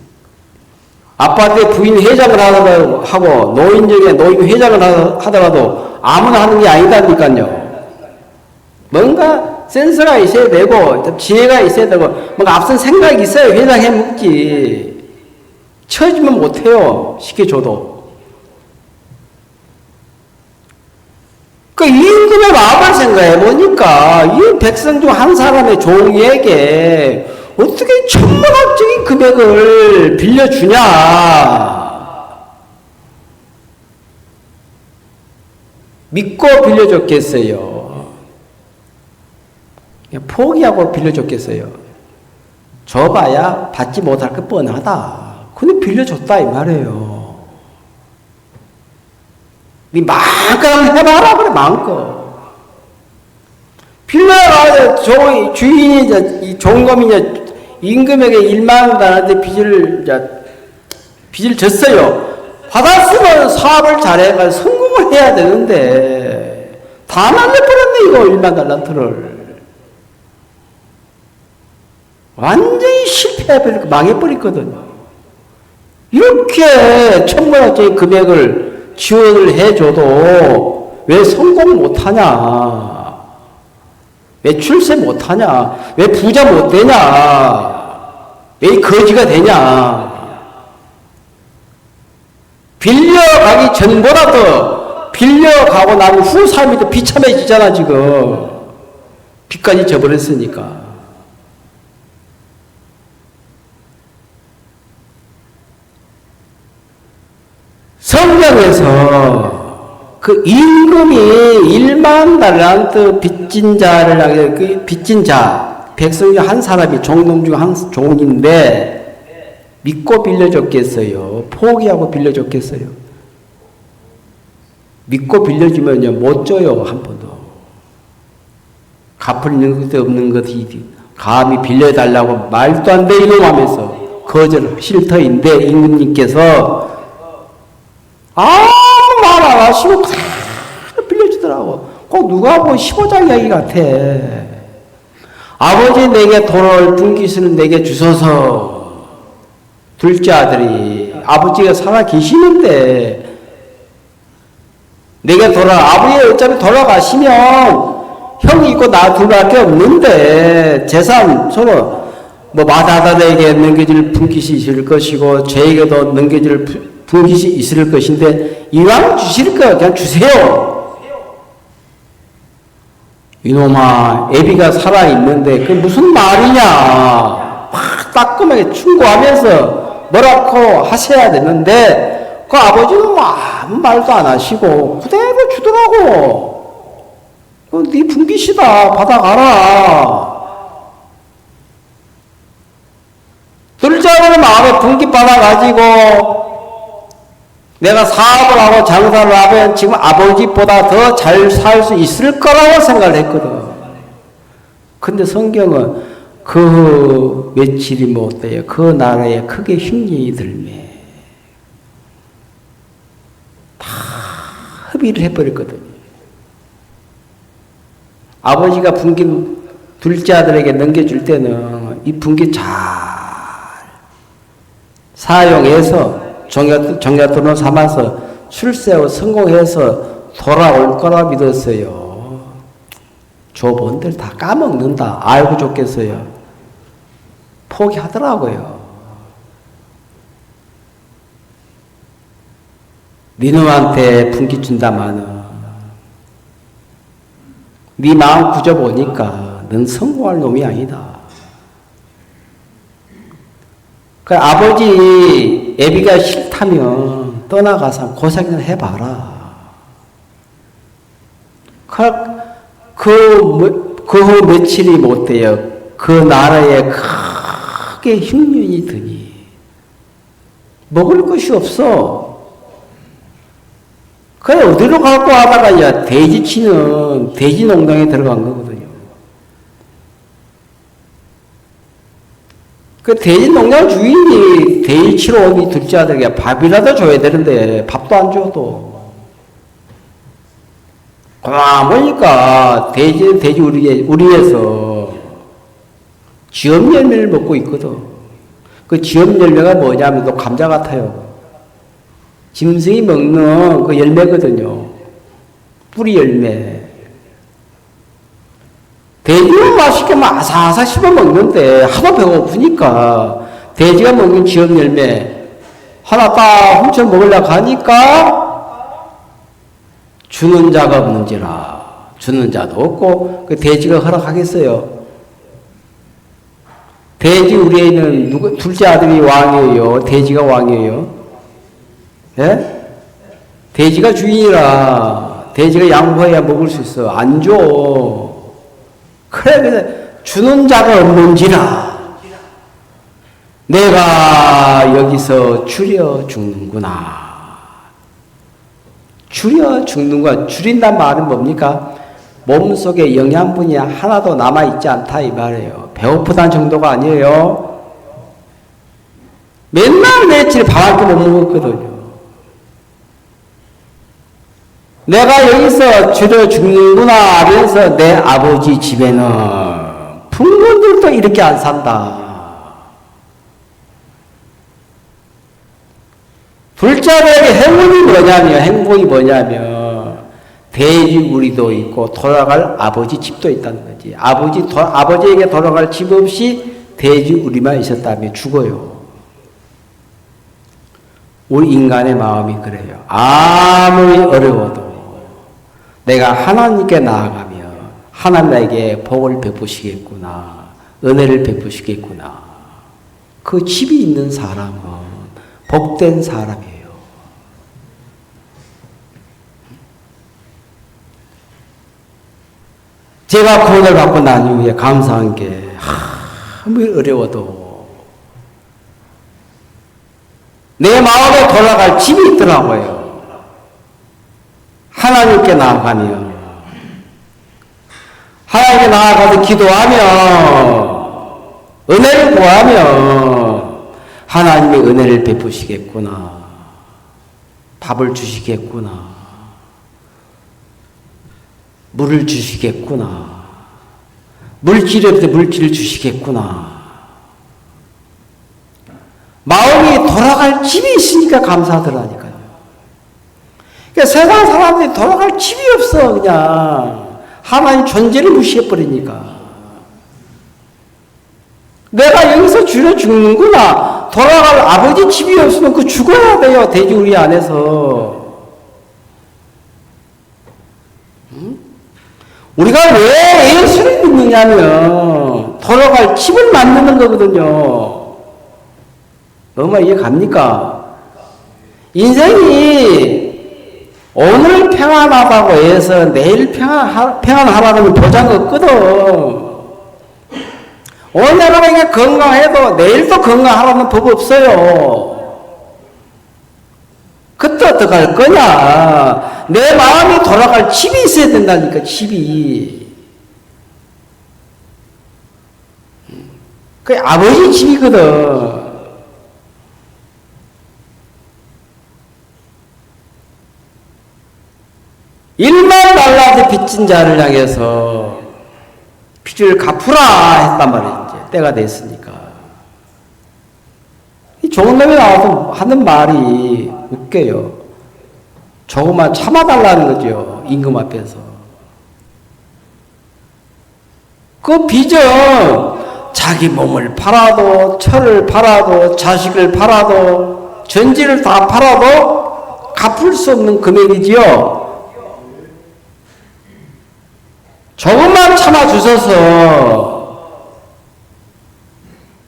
아파트에 부인 회장을 하고 노인정에 노인 회장을 하더라도 아무나 하는 게 아니다니까요. 뭔가 센스가 있어야 되고 지혜가 있어야 되고 뭔가 앞선 생각이 있어야 회장 해먹지. 쳐주면 못해요. 시켜줘도. 그 임금의 마음을 생각해보니까 이 백성 중 한 사람의 종에게 어떻게 천문학적인 금액을 빌려주냐. 믿고 빌려줬겠어요? 포기하고 빌려줬겠어요? 줘봐야 받지 못할 것 뻔하다. 근데 빌려줬다 이 말이에요. 네 마음껏 해봐라 그래 마음껏. 빌려가 주인이 이 종검이 임금에게 1만 달러한테 빚을 졌어요. 받았으면 사업을 잘해가 성공을 해야 되는데 다 날려버렸네 이거 1만 달러를. 완전히 실패해버리고 망해버렸거든요. 이렇게 천문학적인 금액을 지원을 해줘도 왜 성공 못하냐? 왜 출세 못하냐? 왜 부자 못되냐? 왜 거지가 되냐? 빌려가기 전보다도 빌려가고 난 후 삶이 더 비참해지잖아 지금. 빚까지 져버렸으니까. 성경에서 그 임금이 1만 달란트 빚진 자를 하게 그 빚진 자 백성 중 한 사람이 종놈 중 한 종인데 믿고 빌려줬겠어요? 포기하고 빌려줬겠어요? 믿고 빌려주면요 못 줘요 한 번도. 갚을 것도 없는 것이 감히 빌려달라고 말도 안 돼 이놈 하면서 거절 실터인데 임금님께서 아무 말 안 하시고 그대로 빌려주더라고. 꼭 누가 뭐 15장 이야기 같아. 아버지 내게 돈을 분기수는 내게 주소서. 둘째 아들이 아버지가 살아 계시는데 내게 아버지 어차피 돌아가시면 형이 있고 나 둘밖에 없는데 재산 서로 뭐 맏아들에게 넘겨질 분깃이 있을 것이고 저에게도 넘겨질 분깃이 있을 것인데 이왕 주실 거 그냥 주세요. 이놈아 애비가 살아있는데 그게 무슨 말이냐. 확 따끔하게 충고하면서 뭐라고 하셔야 되는데 그 아버지는 아무 말도 안 하시고 그대로 주더라고. 네 분깃이다 받아가라. 둘째 아들은 마음에 분깃 받아가지고 내가 사업을 하고 장사를 하면 지금 아버지보다 더 잘 살 수 있을 거라고 생각을 했거든. 근데 성경은 그 며칠이 못되어 그 나라에 크게 흉년이 들매 다 합의를 해버렸거든요. 아버지가 분기 둘째 아들에게 넘겨줄 때는 이 분기 잘 사용해서 정약돈을 삼아서 출세하고 성공해서 돌아올 거라 믿었어요. 조본들 다 까먹는다. 알고 좋겠어요. 포기하더라고요. 니놈한테 분기 준다마는 네 마음 구져보니까 넌 성공할 놈이 아니다. 그 아버지 애비가 싫다면 떠나가서 고생을 해봐라. 그 며칠이 못되어 그 나라에 크게 흉년이 드니 먹을 것이 없어. 그래 어디로 갈고 하다가 야 돼지치는 돼지 농장에 들어간 거거든요. 그 돼지 농장 주인이 돼지치러 온 이 둘째 아들에게 밥이라도 줘야 되는데 밥도 안 줘도 가만 보니까 돼지 우리에서 지엄 열매를 먹고 있거든. 그 지엄 열매가 뭐냐면 또 감자 같아요. 짐승이 먹는 그 열매거든요. 뿌리 열매. 돼지는 맛있게 아사아사 씹어 먹는데 하도 배고프니까 돼지가 먹는 지엄 열매 하나 딱 훔쳐 먹으려고 하니까 주는 자가 없는지라. 주는 자도 없고 그 돼지가 허락하겠어요. 돼지 우리 애는 둘째 아들이 왕이에요? 돼지가 왕이에요? 예? 돼지가 주인이라 돼지가 양보해야 먹을 수 있어. 안 줘. 그래, 그래서 주는 자가 없는지라 내가 여기서 줄여 죽는구나. 줄여 죽는구나. 줄인단 말은 뭡니까? 몸속에 영양분이 하나도 남아있지 않다 이 말이에요. 배고프다는 정도가 아니에요. 맨날 며칠 밥 한 끼 못 먹었거든요. 내가 여기서 줄여 죽는구나 하면서 내 아버지 집에는 풍문들도 이렇게 안 산다. 둘째 아들에게 행복이 뭐냐면 돼지 우리도 있고 돌아갈 아버지 집도 있다는 거지. 아버지에게 돌아갈 집 없이 돼지 우리만 있었다면 죽어요. 우리 인간의 마음이 그래요. 아무리 어려워도 내가 하나님께 나아가면 하나님 나에게 복을 베푸시겠구나. 은혜를 베푸시겠구나. 그 집이 있는 사람은 복된 사람이에요. 제가 구원을 받고 난 이후에 감사한 게 아무리 어려워도 내 마음에 돌아갈 집이 있더라고요. 하나님께 나아가면 하나님께 나아가서 기도하면 은혜를 구하면 하나님의 은혜를 베푸시겠구나. 밥을 주시겠구나. 물을 주시겠구나. 물질이 없을 때 물질을 주시겠구나. 마음이 돌아갈 집이 있으니까 감사하더라니까요. 그러니까 세상 사람들이 돌아갈 집이 없어. 그냥 하나님 존재를 무시해버리니까. 내가 여기서 줄여 죽는구나. 돌아갈 아버지 집이 없으면 그 죽어야 돼요. 돼지 우리 안에서. 우리가 왜 예수를 믿느냐면 돌아갈 집을 만드는 거거든요. 너무 이해 갑니까? 인생이 오늘 평안하다고 해서 내일 평안하라는 보장 없거든. 오늘 내가 건강해도 내일 또 건강하라는 법 없어요. 그때 어떡할 거냐? 내 마음이 돌아갈 집이 있어야 된다니까, 집이. 그 아버지 집이거든. 일만 달라도 빚진 자를 향해서 빚을 갚으라 했단 말이에요. 이제 때가 됐으니까. 이 좋은 놈이 나와서 하는 말이 웃겨요. 조금만 참아달라는 거죠. 임금 앞에서. 그 빚은 자기 몸을 팔아도, 철을 팔아도, 자식을 팔아도, 전지를 다 팔아도 갚을 수 없는 금액이지요. 조금만 참아주셔서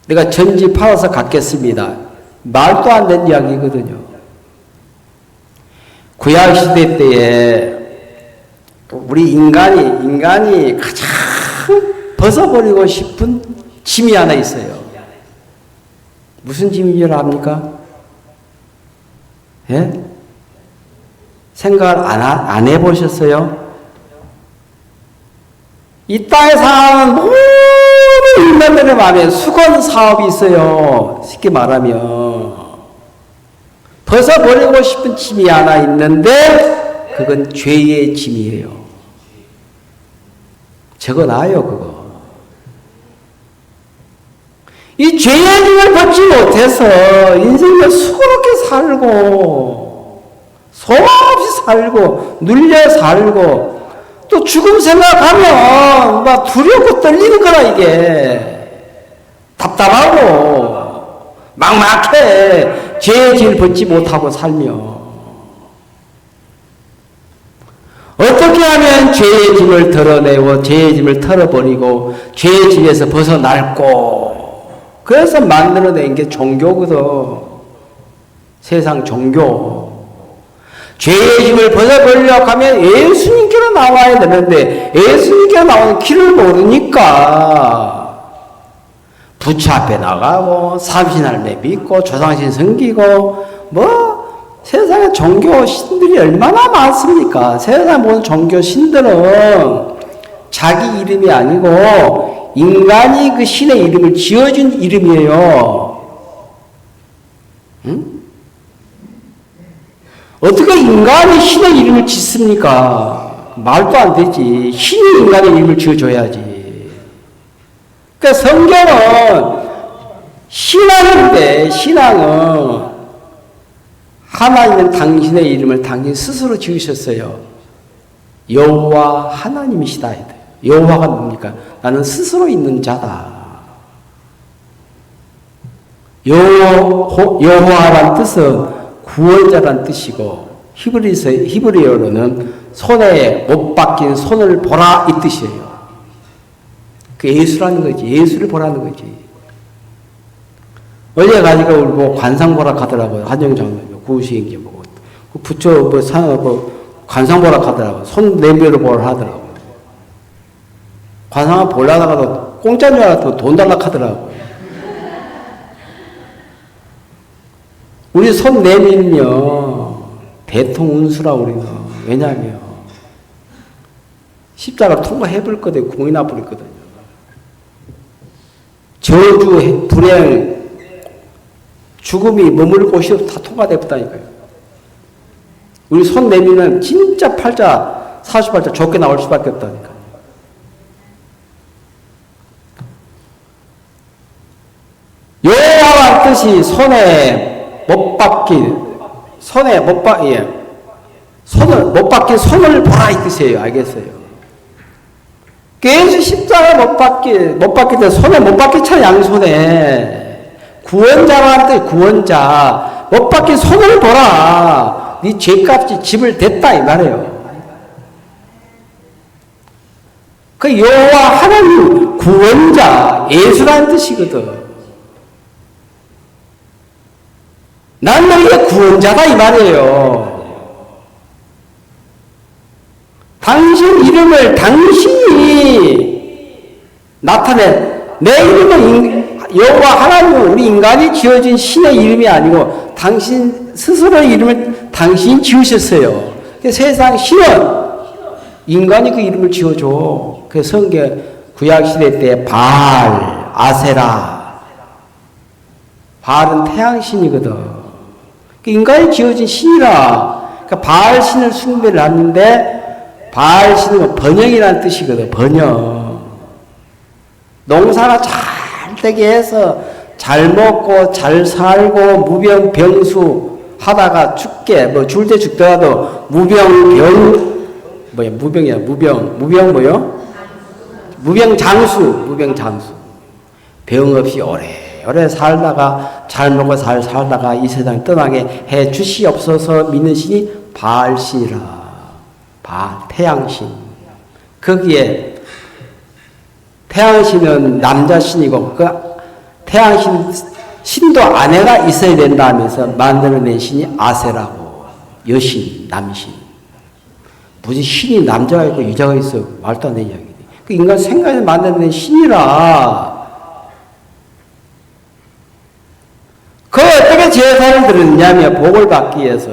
내가 전지 팔아서 갚겠습니다. 말도 안 되는 이야기거든요. 구약시대 때에 우리 인간이 가장 벗어버리고 싶은 짐이 하나 있어요. 무슨 짐인 줄 압니까? 예? 생각을 안 해보셨어요? 이 땅에 사는 모든 인간들의 마음에 수건 사업이 있어요. 쉽게 말하면. 벗어버리고 싶은 짐이 하나 있는데 그건 죄의 짐이에요. 적어놔요, 그거. 이 죄의 짐을 벗지 못해서 인생을 수고롭게 살고 소없이 살고 눌려 살고 또 죽음 생각하면 막 두렵고 떨리는 거라 이게. 답답하고 막막해. 죄의 짐을 벗지 못하고 살며 어떻게 하면 죄의 짐을 덜어내고 죄의 짐을 털어버리고 죄의 짐에서 벗어날고 그래서 만들어낸 게 종교거든. 세상 종교. 죄의 힘을 벗어버리려고 하면 예수님께로 나와야 되는데 예수님께로 나오는 길을 모르니까 부처 앞에 나가고 삼신할매 믿고 조상신 섬기고 뭐 세상에 종교 신들이 얼마나 많습니까? 세상에 모든 종교 신들은 자기 이름이 아니고 인간이 그 신의 이름을 지어준 이름이에요. 응? 어떻게 인간이 신의 이름을 짓습니까? 말도 안 되지. 신이 인간의 이름을 지어줘야지. 그러니까 성경은 신앙인데 신앙은 하나님은 당신의 이름을 당신 스스로 지으셨어요. 여호와 하나님이시다. 여호와가 뭡니까? 나는 스스로 있는 자다. 여호와란 뜻은 구원자란 뜻이고 히브리어로는 손에 못 박힌 손을 보라 이 뜻이에요. 그 예수라는 거지. 예수를 보라는 거지. 어제 가지가 울고 관상 보라 하더라고요. 한정장로님 구시행기 보고 그 부처 뭐 관상 보라 하더라고요. 손 내밀어 보라 하더라고요. 관상을 보려다가도 공짜인 줄 알았더니 돈 달라 하더라고요. 우리 손 내밀면 대통 운수라 우리는. 왜냐하면 십자가 통과해 볼 거든 구멍이 나 버렸거든요. 저주, 불행, 죽음이 머물 곳이 다 통과돼 버다니까요. 우리 손 내밀면 진짜 팔자 48자 좋게 나올 수밖에 없다니까요. 여호와란 뜻이 손에 못 박힌 손을 못 박힌 손을 보라 이 뜻이에요. 알겠어요? 예수 십자가 못 박힐 때 손에 못 박힌 차 양손에 구원자라는 뜻 구원자 못 박힌 손을 보라. 네 죄값이 집을 댔다 이 말이에요. 그 여호와 하나님 구원자 예수라는 뜻이거든. 난 너희의 구원자다 이 말이에요. 당신 이름을 당신이 나타낸 내 이름은 여호와 하나님은 우리 인간이 지어진 신의 이름이 아니고 당신 스스로의 이름을 당신이 지으셨어요. 세상 신은 인간이 그 이름을 지어줘. 그 성경 구약 시대 때 바알, 아세라 바알은 태양신이거든. 인간이 지어진 신이라. 그러니까 바알신을 숭배를 하는데 바알신은 번영이라는 뜻이거든. 번영. 농사가 잘 되게 해서 잘 먹고 잘 살고 무병병수 하다가 죽게 뭐 죽을 때 죽더라도 무병병 뭐야 무병이야 무병 뭐요? 무병장수 병 없이 오래 살다가 잘 먹고 잘 살다가 이 세상 떠나게 해 주시옵소서 믿는 신이 바알신이라. 태양신. 거기에 태양신은 남자신이고 그 태양신 신도 아내가 있어야 된다 하면서 만들어낸 신이 아세라고. 여신, 남신. 무슨 신이 남자가 있고 여자가 있어. 말도 안 되는 이야기네. 그 인간 생각에서 만들어낸 신이라. 그 어떻게 제사를 드렸냐면 복을 받기 위해서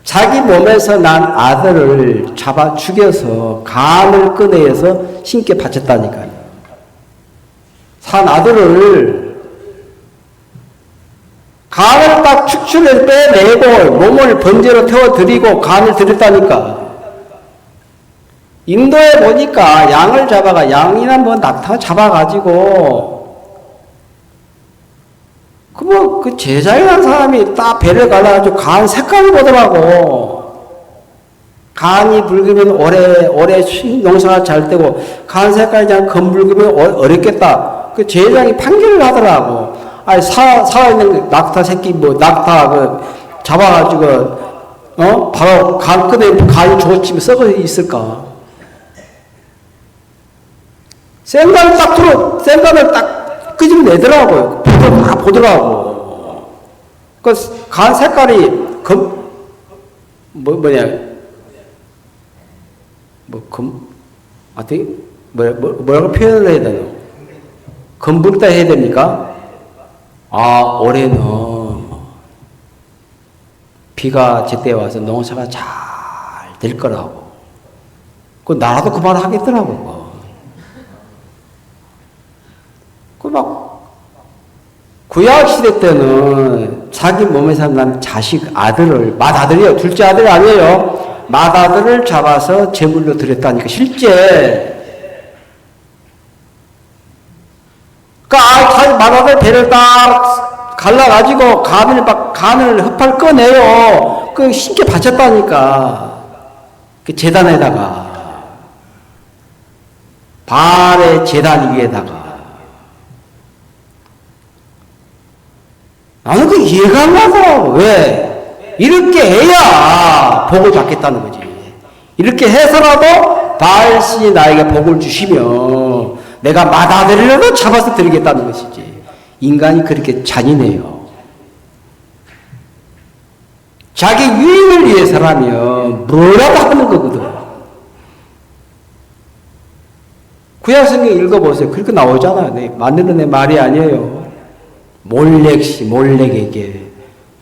자기 몸에서 난 아들을 잡아 죽여서 간을 꺼내서 신께 바쳤다니까요. 산 아들을 간을 딱 축출해서 빼내고 몸을 번제로 태워드리고 간을 드렸다니까. 인도에 보니까 양을 잡아가 양이나 뭐 낙타 잡아가지고 그 제자이라는 사람이 딱 배를 갈라가지고 간 색깔을 보더라고. 간이 붉으면 오래 농사가 잘 되고 간 색깔이 그냥 검붉으면 어렵겠다. 그 제장이 판결을 하더라고. 아니 살아있는 낙타 새끼 낙타 잡아가지고 바로 간 끄내 간이 좋으면 썩어 있을까? 생간을 딱 끄집어내더라고요. 다 보더라고. 그 간 색깔이 뭐라고 표현을 해야 되나? 검붉다 해야 됩니까? 올해는 비가 제때 와서 농사가 잘 될 거라고. 나라도 그 말 하겠더라고. 구약시대 때는 자기 몸에서 난 자식 아들을, 맏아들이에요. 둘째 아들이 아니에요. 맏아들을 잡아서 제물로 드렸다니까, 실제. 자기 맏아들 배를 딱 갈라가지고 간을 흡할 꺼내요. 신께 바쳤다니까. 제단에다가. 바알의 제단 위에다가. 나는 이해가 안 가서. 왜? 이렇게 해야 복을 받겠다는 거지. 이렇게 해서라도 바알신이 나에게 복을 주시면 내가 맏아들이라도 잡아서 드리겠다는 것이지. 인간이 그렇게 잔인해요. 자기 유익을 위해서라면 뭐라도 하는 거거든. 구약성경 읽어보세요. 그렇게 나오잖아요. 만드는 말이 아니에요. 몰렉에게,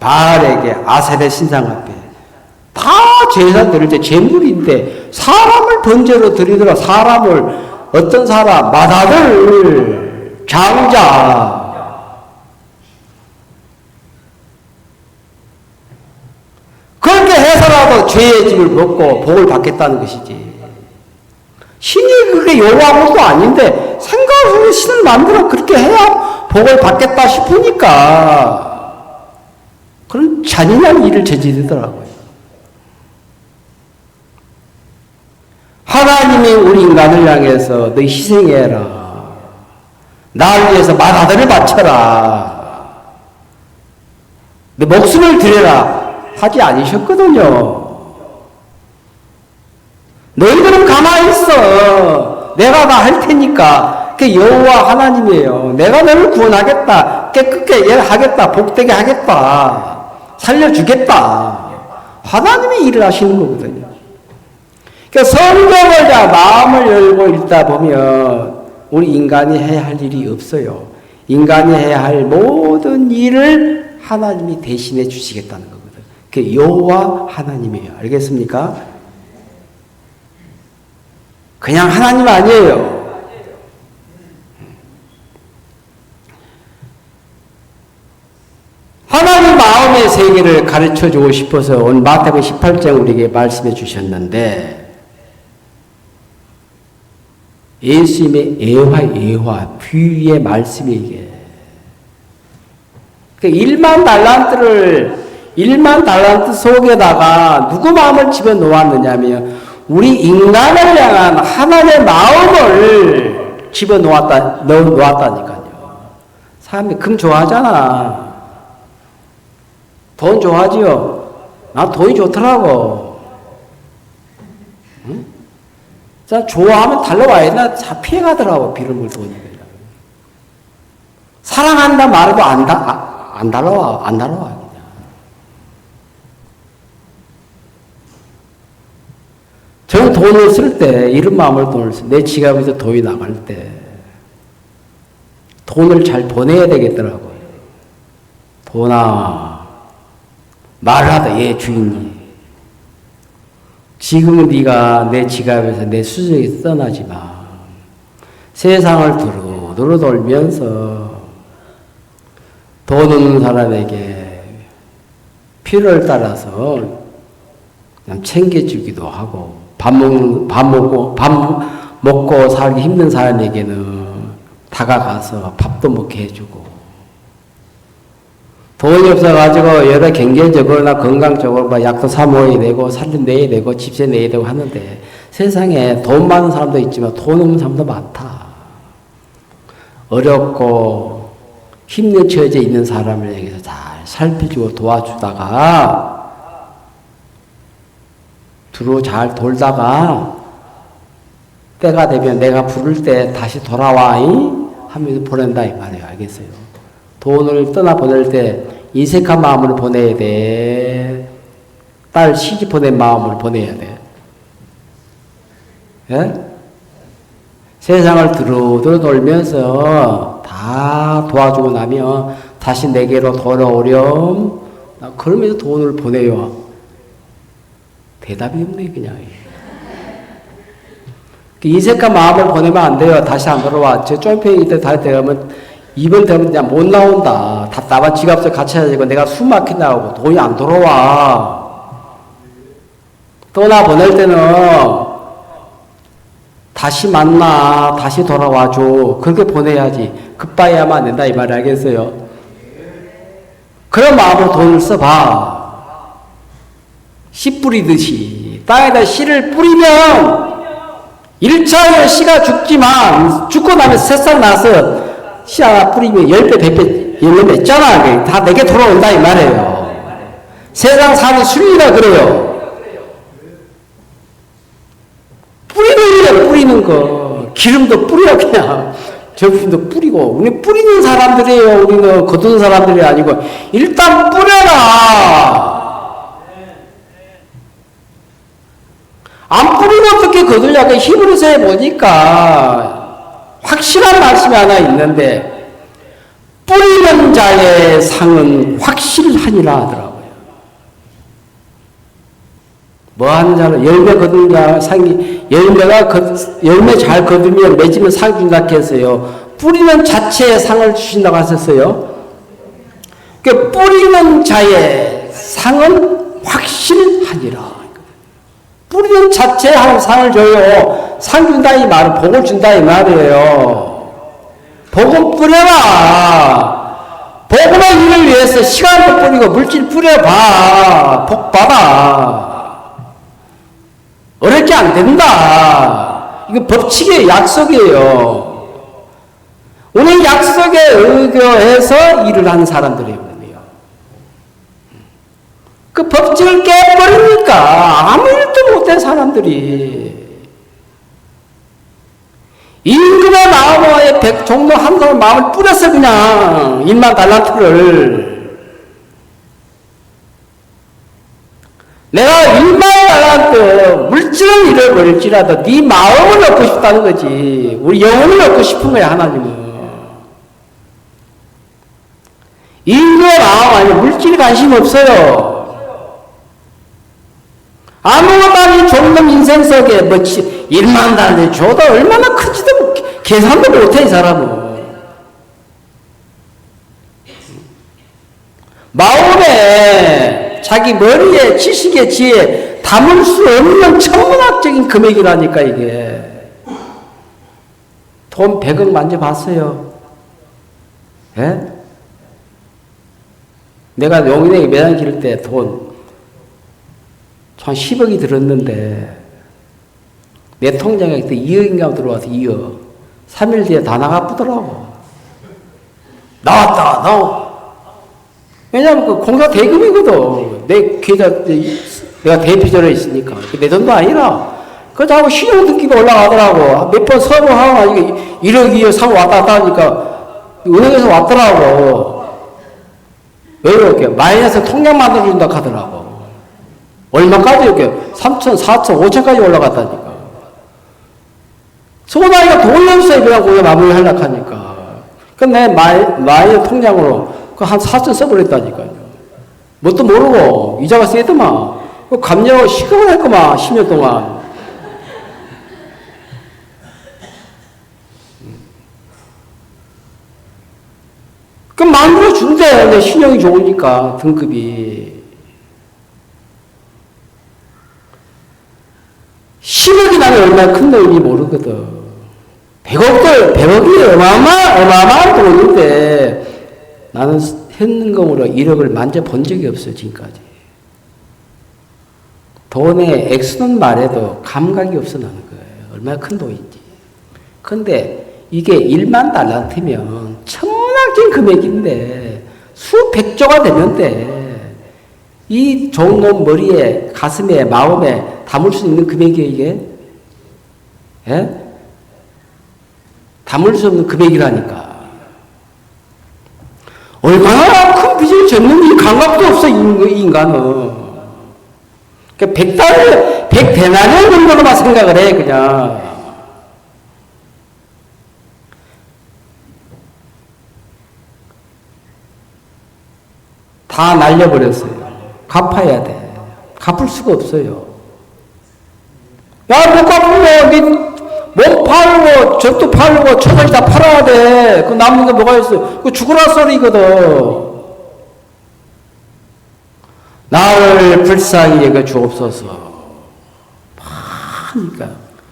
바알에게, 아세레 신상 앞에 다 제사 드릴 때 제물인데 사람을 번제로 드리더라. 어떤 사람, 맏아들, 장자. 그렇게 해서라도 죄의 집을 먹고 복을 받겠다는 것이지. 신이 그렇게 요구한 것도 아닌데 생각으로 신을 만들어 그렇게 해야 복을 받겠다 싶으니까 그런 잔인한 일을 저지르더라고요. 하나님이 우리 인간을 향해서 너 희생해라. 나를 위해서 맏아들을 바쳐라. 너 목숨을 드려라. 하지 않으셨거든요. 너희들은 가만히 있어. 내가 다 할 테니까. 그게 여호와 하나님이에요. 내가 너를 구원하겠다. 깨끗게 하겠다. 복되게 하겠다. 살려주겠다. 하나님이 일을 하시는 거거든요. 그러니까 성경을 마음을 열고 읽다 보면 우리 인간이 해야 할 일이 없어요. 인간이 해야 할 모든 일을 하나님이 대신해 주시겠다는 거거든요. 그게 여호와 하나님이에요. 알겠습니까? 그냥 하나님 아니에요. 마음의 세계를 가르쳐 주고 싶어서 오늘 마태복음 18장 우리에게 말씀해 주셨는데, 예수님의 예화, 비유의 말씀이 이게. 그 1만 달란트 속에다가 누구 마음을 집어넣었느냐면, 우리 인간을 향한 하나님의 마음을 집어넣었다니까요. 사람이 금 좋아하잖아. 돈 좋아하지요. 난 돈이 좋더라고. 응? 자, 좋아하면 달려와야 나 피해가더라고, 비를 돈이. 사랑한다 말해도 안 달려와, 그냥. 저는 돈을 쓸 때, 이런 마음을 돈을 쓸 때, 내 지갑에서 돈이 나갈 때, 돈을 잘 보내야 되겠더라고요. 돈아, 말을 하다, 예, 주인이. 지금은 네가 내 지갑에서 내 수저에서 떠나지 마. 세상을 두루두루 돌면서 돈 없는 사람에게 필요를 따라서 그냥 챙겨주기도 하고, 밥 먹고 살기 힘든 사람에게는 다가가서 밥도 먹게 해주고, 돈이 없어가지고 여러 경제적으로나 건강적으로 뭐 약도 사 먹어야 되고, 살도 내야 되고, 집세 내야 되고 하는데, 세상에 돈 많은 사람도 있지만 돈 없는 사람도 많다. 어렵고 힘든 처지에 있는 사람을 향해서 잘 살피주고 도와주다가, 두루 잘 돌다가 때가 되면 내가 부를 때 다시 돌아와 하면서 보낸다 이 말이에요. 알겠어요? 돈을 떠나보낼 때 인색한 마음을 보내야 돼. 딸 시집 보낸 마음을 보내야 돼. 예? 세상을 두루두루 돌면서 다 도와주고 나면 다시 내게로 돌아오렴. 그러면서 돈을 보내요. 대답이 없네, 그냥. 인색한 마음을 보내면 안 돼요. 다시 안 돌아와. 저 쫌팽이 때 다닐 때 가면 이번 되면 그냥 못 나온다. 답답한 지갑서 같이 해야지고 내가 숨 막힌다고 돈이 안 돌아와. 떠나 보낼 때는 다시 만나, 다시 돌아와줘. 그렇게 보내야지. 급바야만 안 된다 이 말 알겠어요? 그런 마음으로 돈을 써봐. 씨 뿌리듯이 땅에다 씨를 뿌리면 1차에 씨가 죽지만 죽고 나면 새싹 나서 씨 하나 뿌리면 10배, 100배, 10배 있잖아. 다 내게 돌아온다 이 말이에요. 세상 사는 순리가 그래요. 뿌리는 일이야, 뿌리는 거. 기름도 뿌려, 그냥. 제품도 뿌리고. 우리 뿌리는 사람들이에요. 우리는 거두는 사람들이 아니고. 일단 뿌려라. 안 뿌리면 어떻게 거두냐고 히브리서에 보니까 확실한 말씀이 하나 있는데, 뿌리는 자의 상은 확실하니라 하더라고요. 뭐 하는 자는 열매 거두는 자 상이, 열매 잘 거두면 맺으면 상 준다고 했어요. 뿌리는 자체의 상을 주신다고 하셨어요. 그 뿌리는 자의 상은 확실하니라. 뿌리는 자체에 한 상을 줘요. 상 준다 이 말은 복을 준다 이 말이에요. 복은 뿌려라. 복음의 일을 위해서 시간도 뿌리고 물질 뿌려봐. 복 받아. 어렵게 안 된다. 이거 법칙이에요. 약속이에요. 오늘 약속에 의거해서 일을 하는 사람들이에요. 그 법칙을 깨버리니까 아무 일도 못한 사람들이 임금의 마음에 종로 한 사람 마음을 뿌렸어. 그냥 1만 달란트를 내가 1만 달란트 물질을 잃어버릴지라도 네 마음을 얻고 싶다는 거지. 우리 영혼을 얻고 싶은 거야. 하나님은 임금의 마음 아니면 물질에 관심 없어요. 아무것도 아닌 종놈 인생 속에 뭐 1만 달러 줘도 얼마나 큰지도 계산도 못해 이 사람은. 마음에 자기 머리에 지식의 지혜에 담을 수 없는 천문학적인 금액이라니까 이게. 돈 100억 만져봤어요? 예? 내가 용인에 매장 기를 때 돈 한 10억이 들었는데 내 통장에 그때 2억인가 들어와서 2억. 3일 뒤에 다 나가쁘더라고. 나왔다. 왜냐면 그 공사 대금이거든. 내 계좌, 내가 대표자로 있으니까. 내 돈도 아니라. 그거 자꾸 신용 등기가 올라가더라고. 몇 번 서버하고 1억, 2억 사고 왔다 갔다 하니까 은행에서 왔더라고. 왜 이렇게? 마이너스 통장 만들어준다 하더라고. 얼마까지 이렇게? 3천, 4천, 5천까지 올라갔다니까. 소나이가 돈이 없어요. 그래갖고 우리가 마무리 하려고 하니까. 그 내 마이너스 통장으로 그 한 4천 써버렸다니까요. 뭣도 모르고 이자가 세더만. 그 감정하고 시급을 했구만. 10년 동안. 그 만들어준대. 내 신용이 좋으니까 등급이. 10억이 나면 얼마나 큰 돈인지 모르거든. 100억이 어마어마한 돈인데 나는 현금으로 1억을 만져본 적이 없어요, 지금까지. 돈의 액수는 말해도 감각이 없어 나는 거예요. 얼마나 큰 돈인지. 근데 이게 1만 달란트면 천문학적인 금액인데 수백조가 되면 돼. 이 좋은 놈 머리에, 가슴에, 마음에 담을 수 있는 금액이에요, 이게? 예? 담을 수 없는 금액이라니까. 얼마나 큰 빚을 졌는지 감각도 없어, 이 인간은. 그러니까 100데나리온 정도로만 생각을 해, 그냥. 다 날려버렸어요. 갚아야 돼. 갚을 수가 없어요. 야, 못 갚으면 몸 팔고, 젖도 팔고, 처자리 다 팔아야 돼. 그 남는 게 뭐가 있어? 그 죽으라 소리거든. 나를 불쌍히 여겨 주옵소서. 그러니까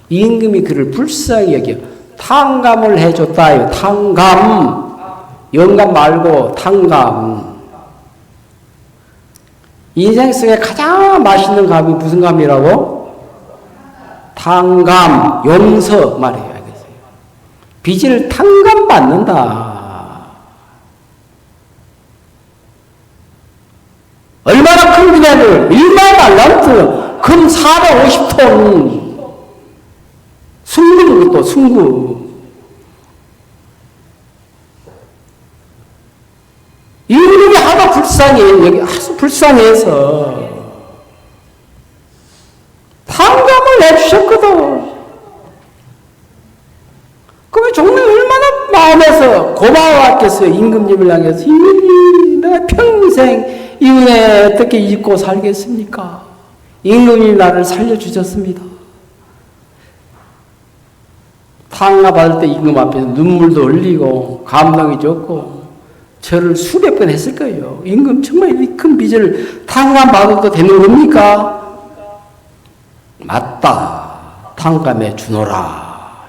임금이 그를 불쌍히 여겨 탕감을 해줬다요. 탕감. 영감 말고 탕감. 인생 속에 가장 맛있는 감이 무슨 감이라고? 탕감, 용서 말해요. 알겠어요? 빚을 탕감받는다. 얼마나 큰 금액을 1만 달란트, 금 450톤, 순금 또 순금. 임금이 하도 불쌍해, 여기 아주 불쌍해서 탕감을 해주셨거든. 그러면 종래 얼마나 마음에서 고마워했겠어요. 임금님을 향해서. 임금님, 내가 평생 이 은혜 어떻게 잊고 살겠습니까? 임금님이 나를 살려주셨습니다. 탕감 받을 때 임금 앞에서 눈물도 흘리고 감동이 좋고 저를 수백 번 했을 거예요. 임금 정말 이 큰 빚을 탕감 받아도 되는 겁니까? 맞다. 탕감해 주노라.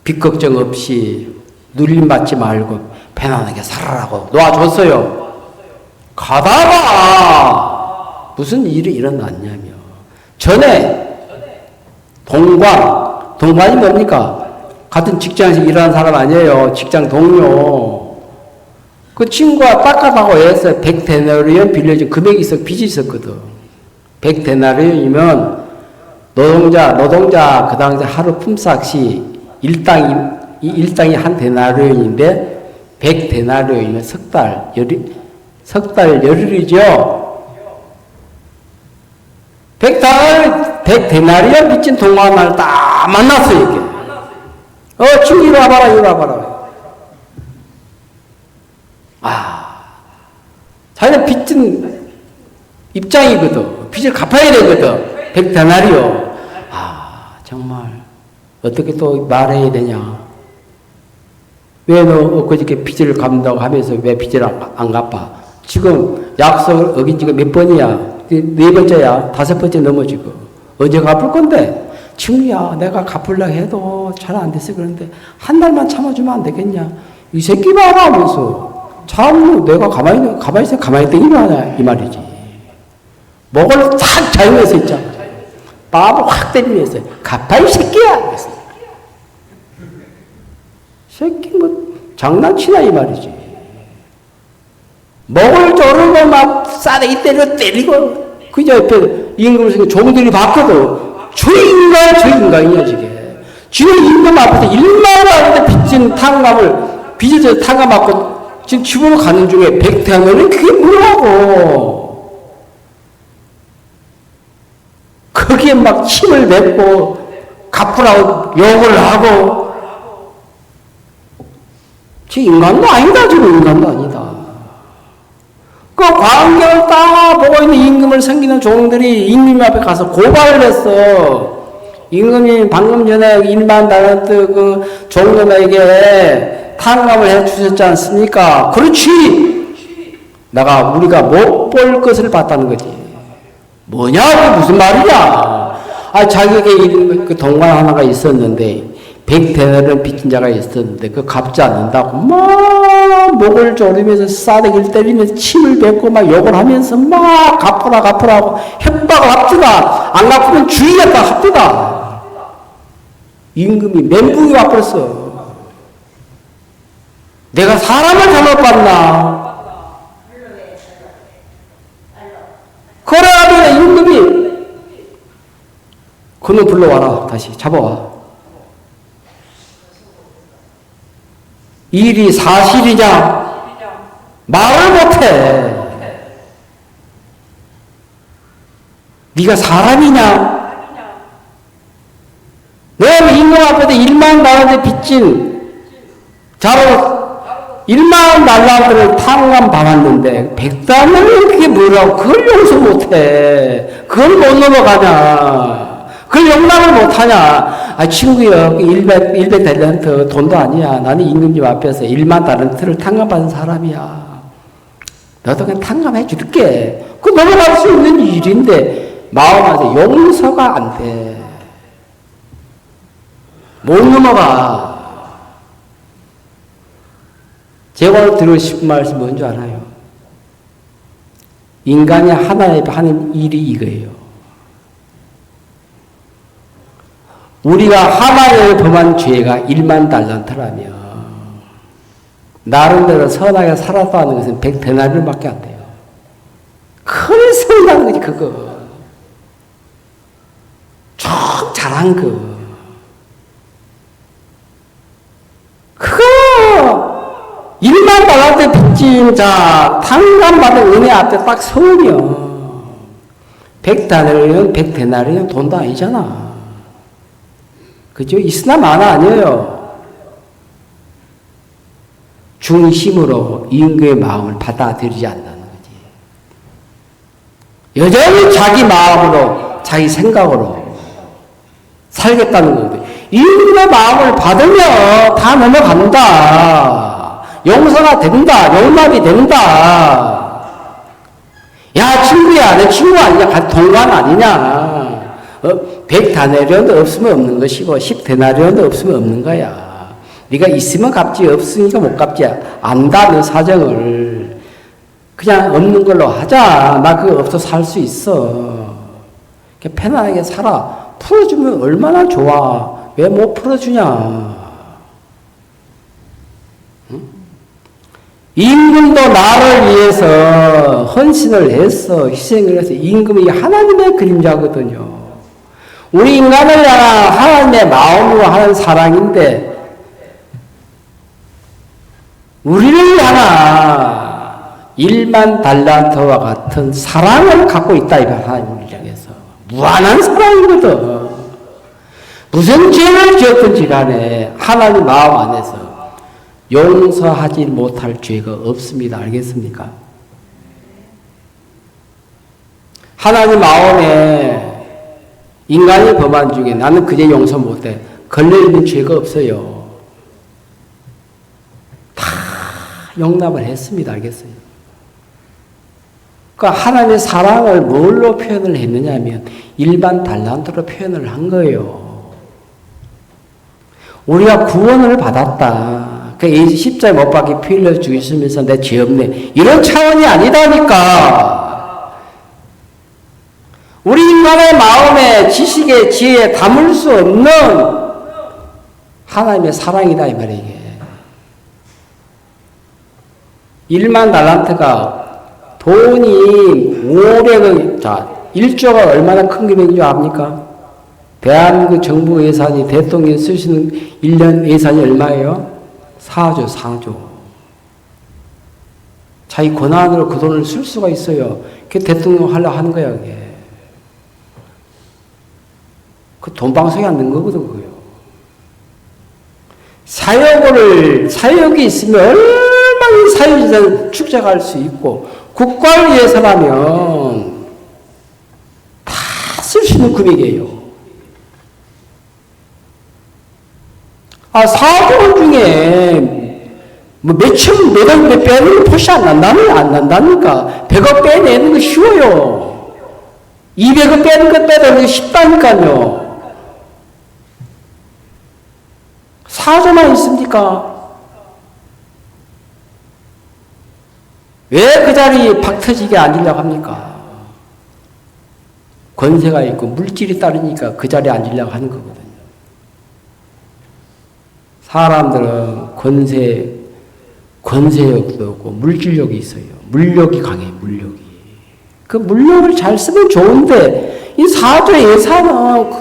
빚 걱정 없이 눌림받지 말고 편안하게 살아라고 놓아줬어요. 가다가 무슨 일이 일어났냐면 전에 동관이 뭡니까? 같은 직장에서 일하는 사람 아니에요. 직장 동료. 그 친구가 딱하다고 해서 100데나리온 빌려준 금액이 빚이 있었거든. 100데나리온이면 노동자 그 당시 하루 품삯이 일당이 한 데나리온인데 100데나리온이면 석 달 열흘이죠. 100데나리온 빚진 동안을 딱 만났어 이게. 친구 이리 와봐라. 자기는 빚진 입장이거든. 빚을 갚아야 되거든. 100데나리온. 정말 어떻게 또 말해야 되냐. 왜 너 그저께 빚을 갚는다고 하면서 왜 빚을 안 갚아? 지금 약속을 어긴 지가 몇 번이야? 네 번째야? 다섯 번째 넘어지고. 언제 갚을 건데? 친구야, 내가 갚으려고 해도 잘 안 됐어. 그런데 한 달만 참아주면 안 되겠냐? 이 새끼 봐라 하면서 참 내가 가만히 있어. 가만히 있다 일어나냐? 이 말이지. 목을 탁 자르면서 있잖아. 밥을 확 때리면서 갚아 이 새끼야! 그랬어. 새끼 뭐 장난치나 이 말이지. 목을 조르고 막 싸대기 때리고 그 옆에 임금을 생겨 종들이 봤거든. 주인강이야 지게. 지금 임금 앞에서 1만 원인데 빚진 탕감을 빚을 탕감 받고 지금 집으로 가는 중에 백태하면은 그게 뭐라고? 거기에 막 힘을 맺고 갚으라고 욕을 하고. 지금 인간도 아니다. 지금 인간도 아니다. 그 광경을 딱 보고 있는 임금을 섬기는 종들이 임금 앞에 가서 고발을 했어. 임금님 방금 전에 1만 달란트 그 종놈에게 탕감을 해 주셨지 않습니까? 그렇지. 우리가 못 볼 것을 봤다는 거지. 뭐냐? 무슨 말이냐? 자기에게 그 동관 하나가 있었는데 100데나리온 빚진 자가 있었는데 그 갚지 않는다고 막 목을 조르면서 싸대기를 때리면서 침을 뱉고 막 욕을 하면서 막 갚으라 하고 협박을 합디다. 안 갚으면 죽이겠다 합디다. 임금이 멘붕이 와버렸어. 내가 사람을 잘못 봤나? 그래가지고 임금이 그놈 불러와라. 다시 잡아와. 일이 사실이냐? 말을 못해. 네가 사람이냐? 내가 임금 앞에서 1만 달란트 빚진 자로 1만 달란트를 탕감 받았는데 100달러는 그게 뭐라고? 그걸 용서 못해. 그걸 못 넘어가냐? 그걸 용납을 못하냐? 친구야, 100달란트 돈도 아니야. 나는 임금님 앞에서 1만 달란트를 탕감받은 사람이야. 너도 그냥 탕감해 줄게. 그 넘어갈 수 있는 일인데 마음에서 용서가 안 돼. 못 넘어가. 제가 오늘 드리고 싶은 말씀이 뭔지 알아요? 인간이 하나님에 하는 일이 이거예요. 우리가 하나님을 범한 죄가 1만 달란트라면 나름대로 선하게 살았다는 것은 100데나리온밖에 안 돼요. 큰 선이라는 거지 그거. çok 잘한 거. 그거 1만 달란트 빚진 자 탕감받은 은혜 앞에 딱 서면 100데나리온 돈도 아니잖아. 그죠? 있으나 마나 아니에요. 중심으로 임금의 마음을 받아들이지 않는다는 거지. 여전히 자기 마음으로, 자기 생각으로 살겠다는 거거든. 임금의 마음을 받으면 다 넘어간다. 용서가 된다. 용납이 된다. 야, 친구야, 내 친구 아니냐? 동관 아니냐? 100데나리온도 없으면 없는 것이고 10데나리온도 없으면 없는 거야. 네가 있으면 갚지 없으니까 못 갚지. 안다 너 사정을. 그냥 없는 걸로 하자. 나 그거 없어 살 수 있어. 편안하게 살아. 풀어주면 얼마나 좋아. 왜 못 풀어주냐. 응? 임금도 나를 위해서 헌신을 했어. 희생을 해서. 임금이 하나님의 그림자거든요. 우리 인간을 향한 하나님의 마음으로 하는 사랑인데 우리를 향한 1만 달란트와 같은 사랑을 갖고 있다 이 말. 하나님 우리를 향해서 무한한 사랑이거든. 무슨 죄를 지었든지 간에 하나님 마음 안에서 용서하지 못할 죄가 없습니다. 알겠습니까? 하나님 마음에 인간이 범한 중에 나는 그제 용서 못해. 걸려있는 죄가 없어요. 다 용납을 했습니다. 알겠어요? 그러니까 하나님의 사랑을 뭘로 표현을 했느냐면 일반 달란트로 표현을 한 거예요. 우리가 구원을 받았다. 그 예수 십자에 못 박혀 피 흘려 죽으시면서 내 죄 없네. 이런 차원이 아니다니까. 우리 인간의 마음에 지식에 지혜에 담을 수 없는 하나님의 사랑이다 이 말이에요. 1만 달란트가 돈이 500억, 자, 1조가 얼마나 큰 금액인 줄 압니까? 대한민국 정부 예산이 대통령이 쓰시는 1년 예산이 얼마예요? 4조. 자기 권한으로 그 돈을 쓸 수가 있어요. 그게 대통령 하려고 하는 거야, 그게. 그 돈방석이 안 된 거거든, 그거요. 사역이 있으면 얼마나 사역자를 축적할 수 있고, 국가를 위해서라면 다 쓸 수 있는 금액이에요. 4조 원 중에 뭐 몇천, 몇억 빼는 것이 안 난다니까. 100억 빼내는 거 쉬워요. 200억 빼는 것 빼내는 거 쉽다니까요. 4조만 있습니까? 왜 그 자리에 박 터지게 앉으려고 합니까? 권세가 있고 물질이 따르니까 그 자리에 앉으려고 하는 거거든요. 사람들은 권세욕도 없고 물질욕이 있어요. 물욕이 강해, 물욕이. 그 물욕을 잘 쓰면 좋은데, 이 4조 예산은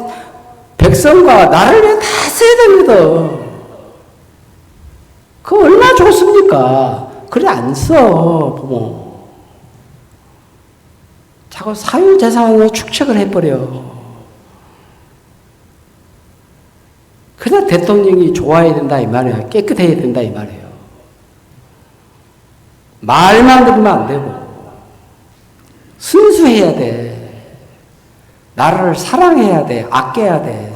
백성과 나를 위해 다 써야 됩니다. 그거 얼마나 좋습니까? 그래, 안 써, 부모. 자꾸 사유재산으로 축적을 해버려. 그냥 대통령이 좋아야 된다, 이 말이에요. 깨끗해야 된다, 이 말이에요. 말만 들으면 안 되고, 순수해야 돼. 나라를 사랑해야 돼. 아껴야 돼.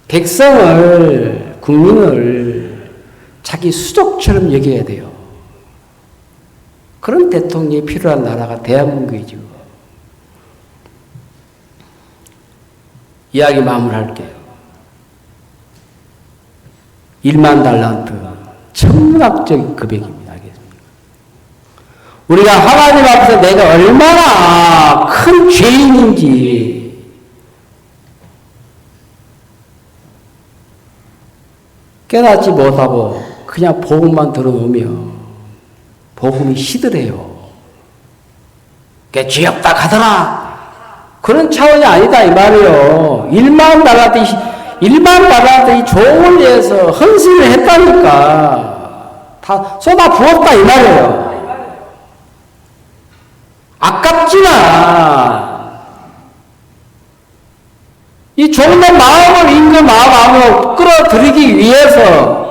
백성을, 국민을 자기 수족처럼 여겨야 돼요. 그런 대통령이 필요한 나라가 대한민국이죠. 이야기 마무리할게요. 1만 달란트, 천문학적 금액입니다. 알겠습니까? 우리가 하나님 앞에서 내가 얼마나 큰 죄인인지 깨닫지 못하고 그냥 복음만 들어놓으면 복음이 시들해요. 그게 죄 없다 가더라. 그런 차원이 아니다 이 말이에요. 1만 달란트 이 종을 위해서 헌신을 했다니까. 다 쏟아 부었다 이 말이에요. 아깝지만 이 종의 마음을 임금 마음으로 끌어들이기 위해서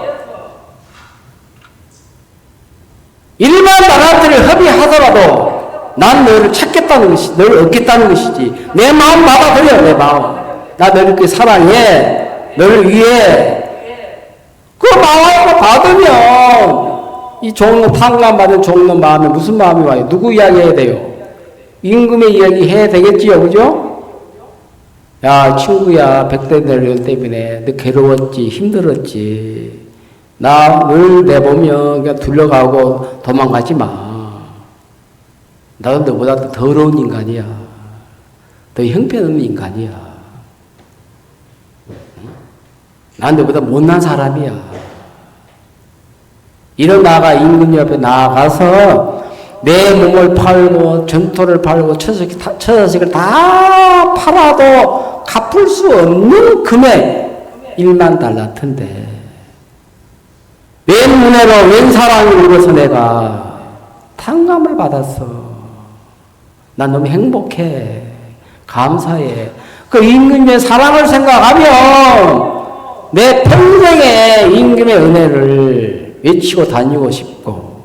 1만 달란트를 협의하더라도 난 너를 찾겠다는 것이지, 너를 얻겠다는 것이지. 내 마음 받아들여, 내 마음. 나 너를 그렇게 사랑해. 너를 위해. 그 마음을 받으면 이 종로 탕감받은 종로 마음에 무슨 마음이 와요? 누구 이야기 해야 돼요? 임금의 이야기 해야 되겠지요, 그죠? 야, 친구야, 백대대련 때문에 너 괴로웠지, 힘들었지. 나 늘 내보면 그냥 둘러가고 도망가지 마. 나는 너보다 더 더러운 인간이야. 더 형편없는 인간이야. 난 너보다 못난 사람이야. 이런 나가 임금 옆에 나아가서 내 몸을 팔고 전토를 팔고 처자식을 다 팔아도 갚을 수 없는 금액 1만 달란트인데 웬 은혜로 웬 사랑을 입어서 내가 탕감을 받았어. 난 너무 행복해. 감사해. 그 임금의 사랑을 생각하면 내 평생에 임금의 은혜를 외치고 다니고 싶고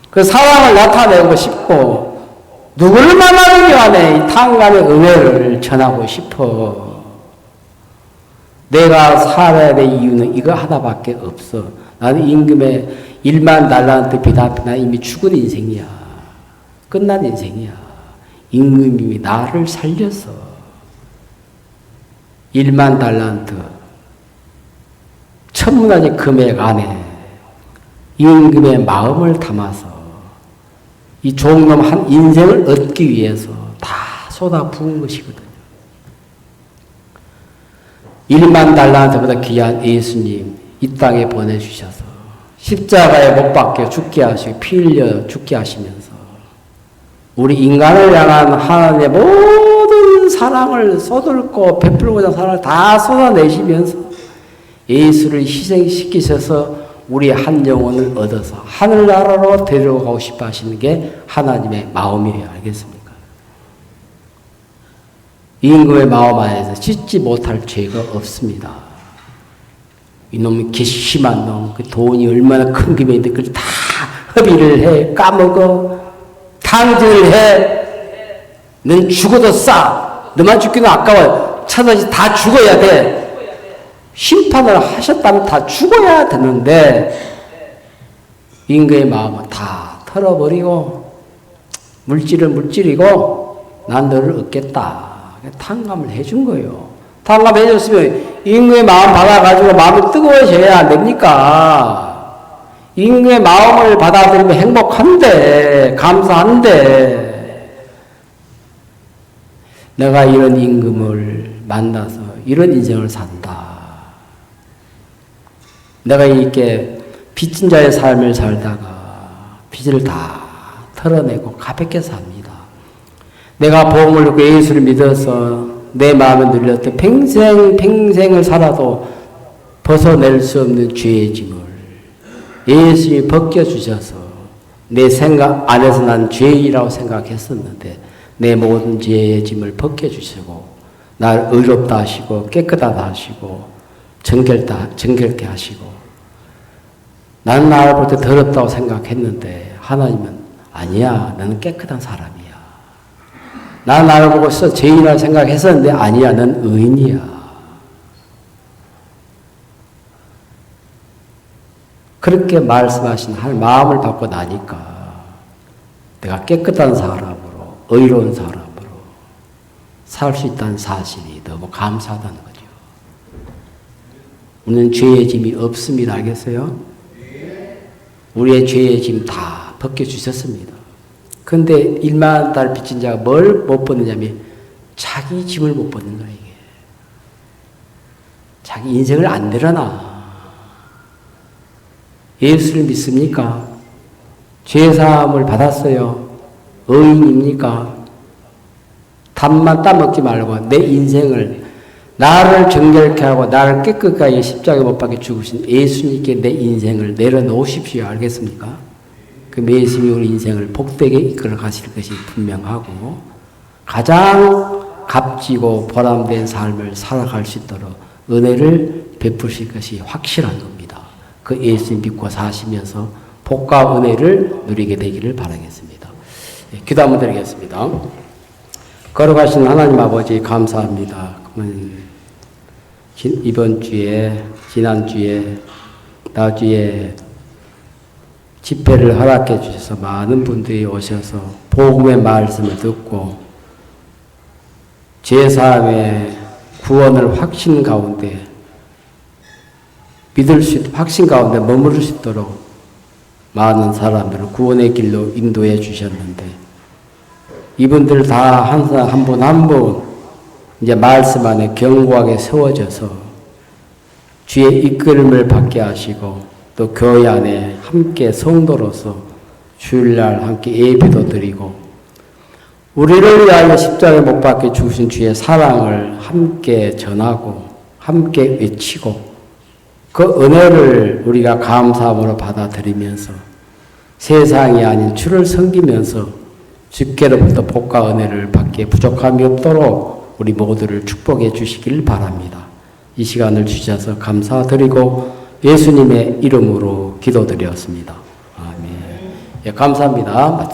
그 사랑을 나타내고 싶고 누구를 만나는 안에 이 탕감의 은혜를 전하고 싶어. 내가 살아야 될 이유는 이거 하나밖에 없어. 나는 임금의 1만 달란트 빚 앞에 나 이미 죽은 인생이야. 끝난 인생이야. 임금님이 나를 살렸어. 1만 달란트 천문학의 금액 안에 임금의 마음을 담아서 이 종놈 한 인생을 얻기 위해서 다 쏟아부은 것이거든요. 1만 달란트보다 귀한 예수님 이 땅에 보내주셔서 십자가에 못 박혀 죽게 하시고 피 흘려 죽게 하시면서 우리 인간을 향한 하나님의 모든 사랑을 쏟을고 베풀고자 사랑을 다 쏟아내시면서 예수를 희생시키셔서 우리 한 영혼을 얻어서 하늘나라로 데려가고 싶어 하시는 게 하나님의 마음이에요. 알겠습니까? 임금의 마음 안에서 짓지 못할 죄가 없습니다. 이놈이 괘씸한 놈, 그 돈이 얼마나 큰 금액인데 그걸 다 허비를 해, 까먹어, 탕진을 해. 넌 죽어도 싸. 너만 죽기는 아까워. 차라리 다 죽어야 돼. 심판을 하셨다면 다 죽어야 되는데 임금의 마음은 다 털어버리고 물질은 물질이고 난 너를 얻겠다. 탕감을 해준 거예요. 탕감해줬으면 임금의 마음 받아가지고 마음이 뜨거워져야 안 됩니까? 임금의 마음을 받아들이면 행복한데 감사한데 내가 이런 임금을 만나서 이런 인생을 산다. 내가 이렇게 빚진 자의 삶을 살다가 빚을 다 털어내고 가볍게 삽니다. 내가 복음을 듣고 예수를 믿어서 내 마음에 눌렸던 평생을 살아도 벗어낼 수 없는 죄의 짐을 예수님이 벗겨주셔서 내 생각 안에서 난 죄이라고 생각했었는데 내 모든 죄의 짐을 벗겨주시고 날 의롭다 하시고 깨끗하다 하시고 정결케 하시고 나는 나를 볼 때 더럽다고 생각했는데 하나님은 아니야. 너는 깨끗한 사람이야. 나는 나를 보고서 죄인이라고 생각했었는데 아니야. 넌 의인이야. 그렇게 말씀하신 하나님 마음을 받고 나니까 내가 깨끗한 사람으로 의로운 사람으로 살 수 있다는 사실이 너무 감사하다는 거죠. 우리는 죄의 짐이 없습니다. 알겠어요? 우리의 죄의 짐 다 벗겨주셨습니다. 그런데 1만 달 빚진 자가 뭘 못 벗느냐면 자기 짐을 못 벗는 거야. 이게 자기 인생을 안 내려놔. 예수를 믿습니까? 죄사함을 받았어요. 의인입니까? 답만 따먹지 말고 내 인생을 나를 정결케 하고 나를 깨끗하게 십자가에 못 박혀 죽으신 예수님께 내 인생을 내려놓으십시오. 알겠습니까? 그 예수님이 우리 인생을 복되게 이끌어 가실 것이 분명하고 가장 값지고 보람된 삶을 살아갈 수 있도록 은혜를 베푸실 것이 확실한 겁니다. 그 예수님 믿고 사시면서 복과 은혜를 누리게 되기를 바라겠습니다. 네, 기도 한번 드리겠습니다. 걸어가신 하나님 아버지 감사합니다. 이번 주에, 지난주에, 나주에 집회를 허락해 주셔서 많은 분들이 오셔서 복음의 말씀을 듣고 제사함의 구원을 확신 가운데 확신 가운데 머무를 수 있도록 많은 사람들을 구원의 길로 인도해 주셨는데 이분들 다 한 분 한 분 이제 말씀 안에 견고하게 세워져서 주의 이끌음을 받게 하시고 또 교회 안에 함께 성도로서 주일날 함께 예배도 드리고 우리를 위하여 십자가에 못 박혀 죽으신 주의 사랑을 함께 전하고 함께 외치고 그 은혜를 우리가 감사함으로 받아들이면서 세상이 아닌 주를 섬기면서 주께로부터 복과 은혜를 받기에 부족함이 없도록 우리 모두를 축복해 주시길 바랍니다. 이 시간을 주셔서 감사드리고 예수님의 이름으로 기도드렸습니다. 아멘. 예, 감사합니다.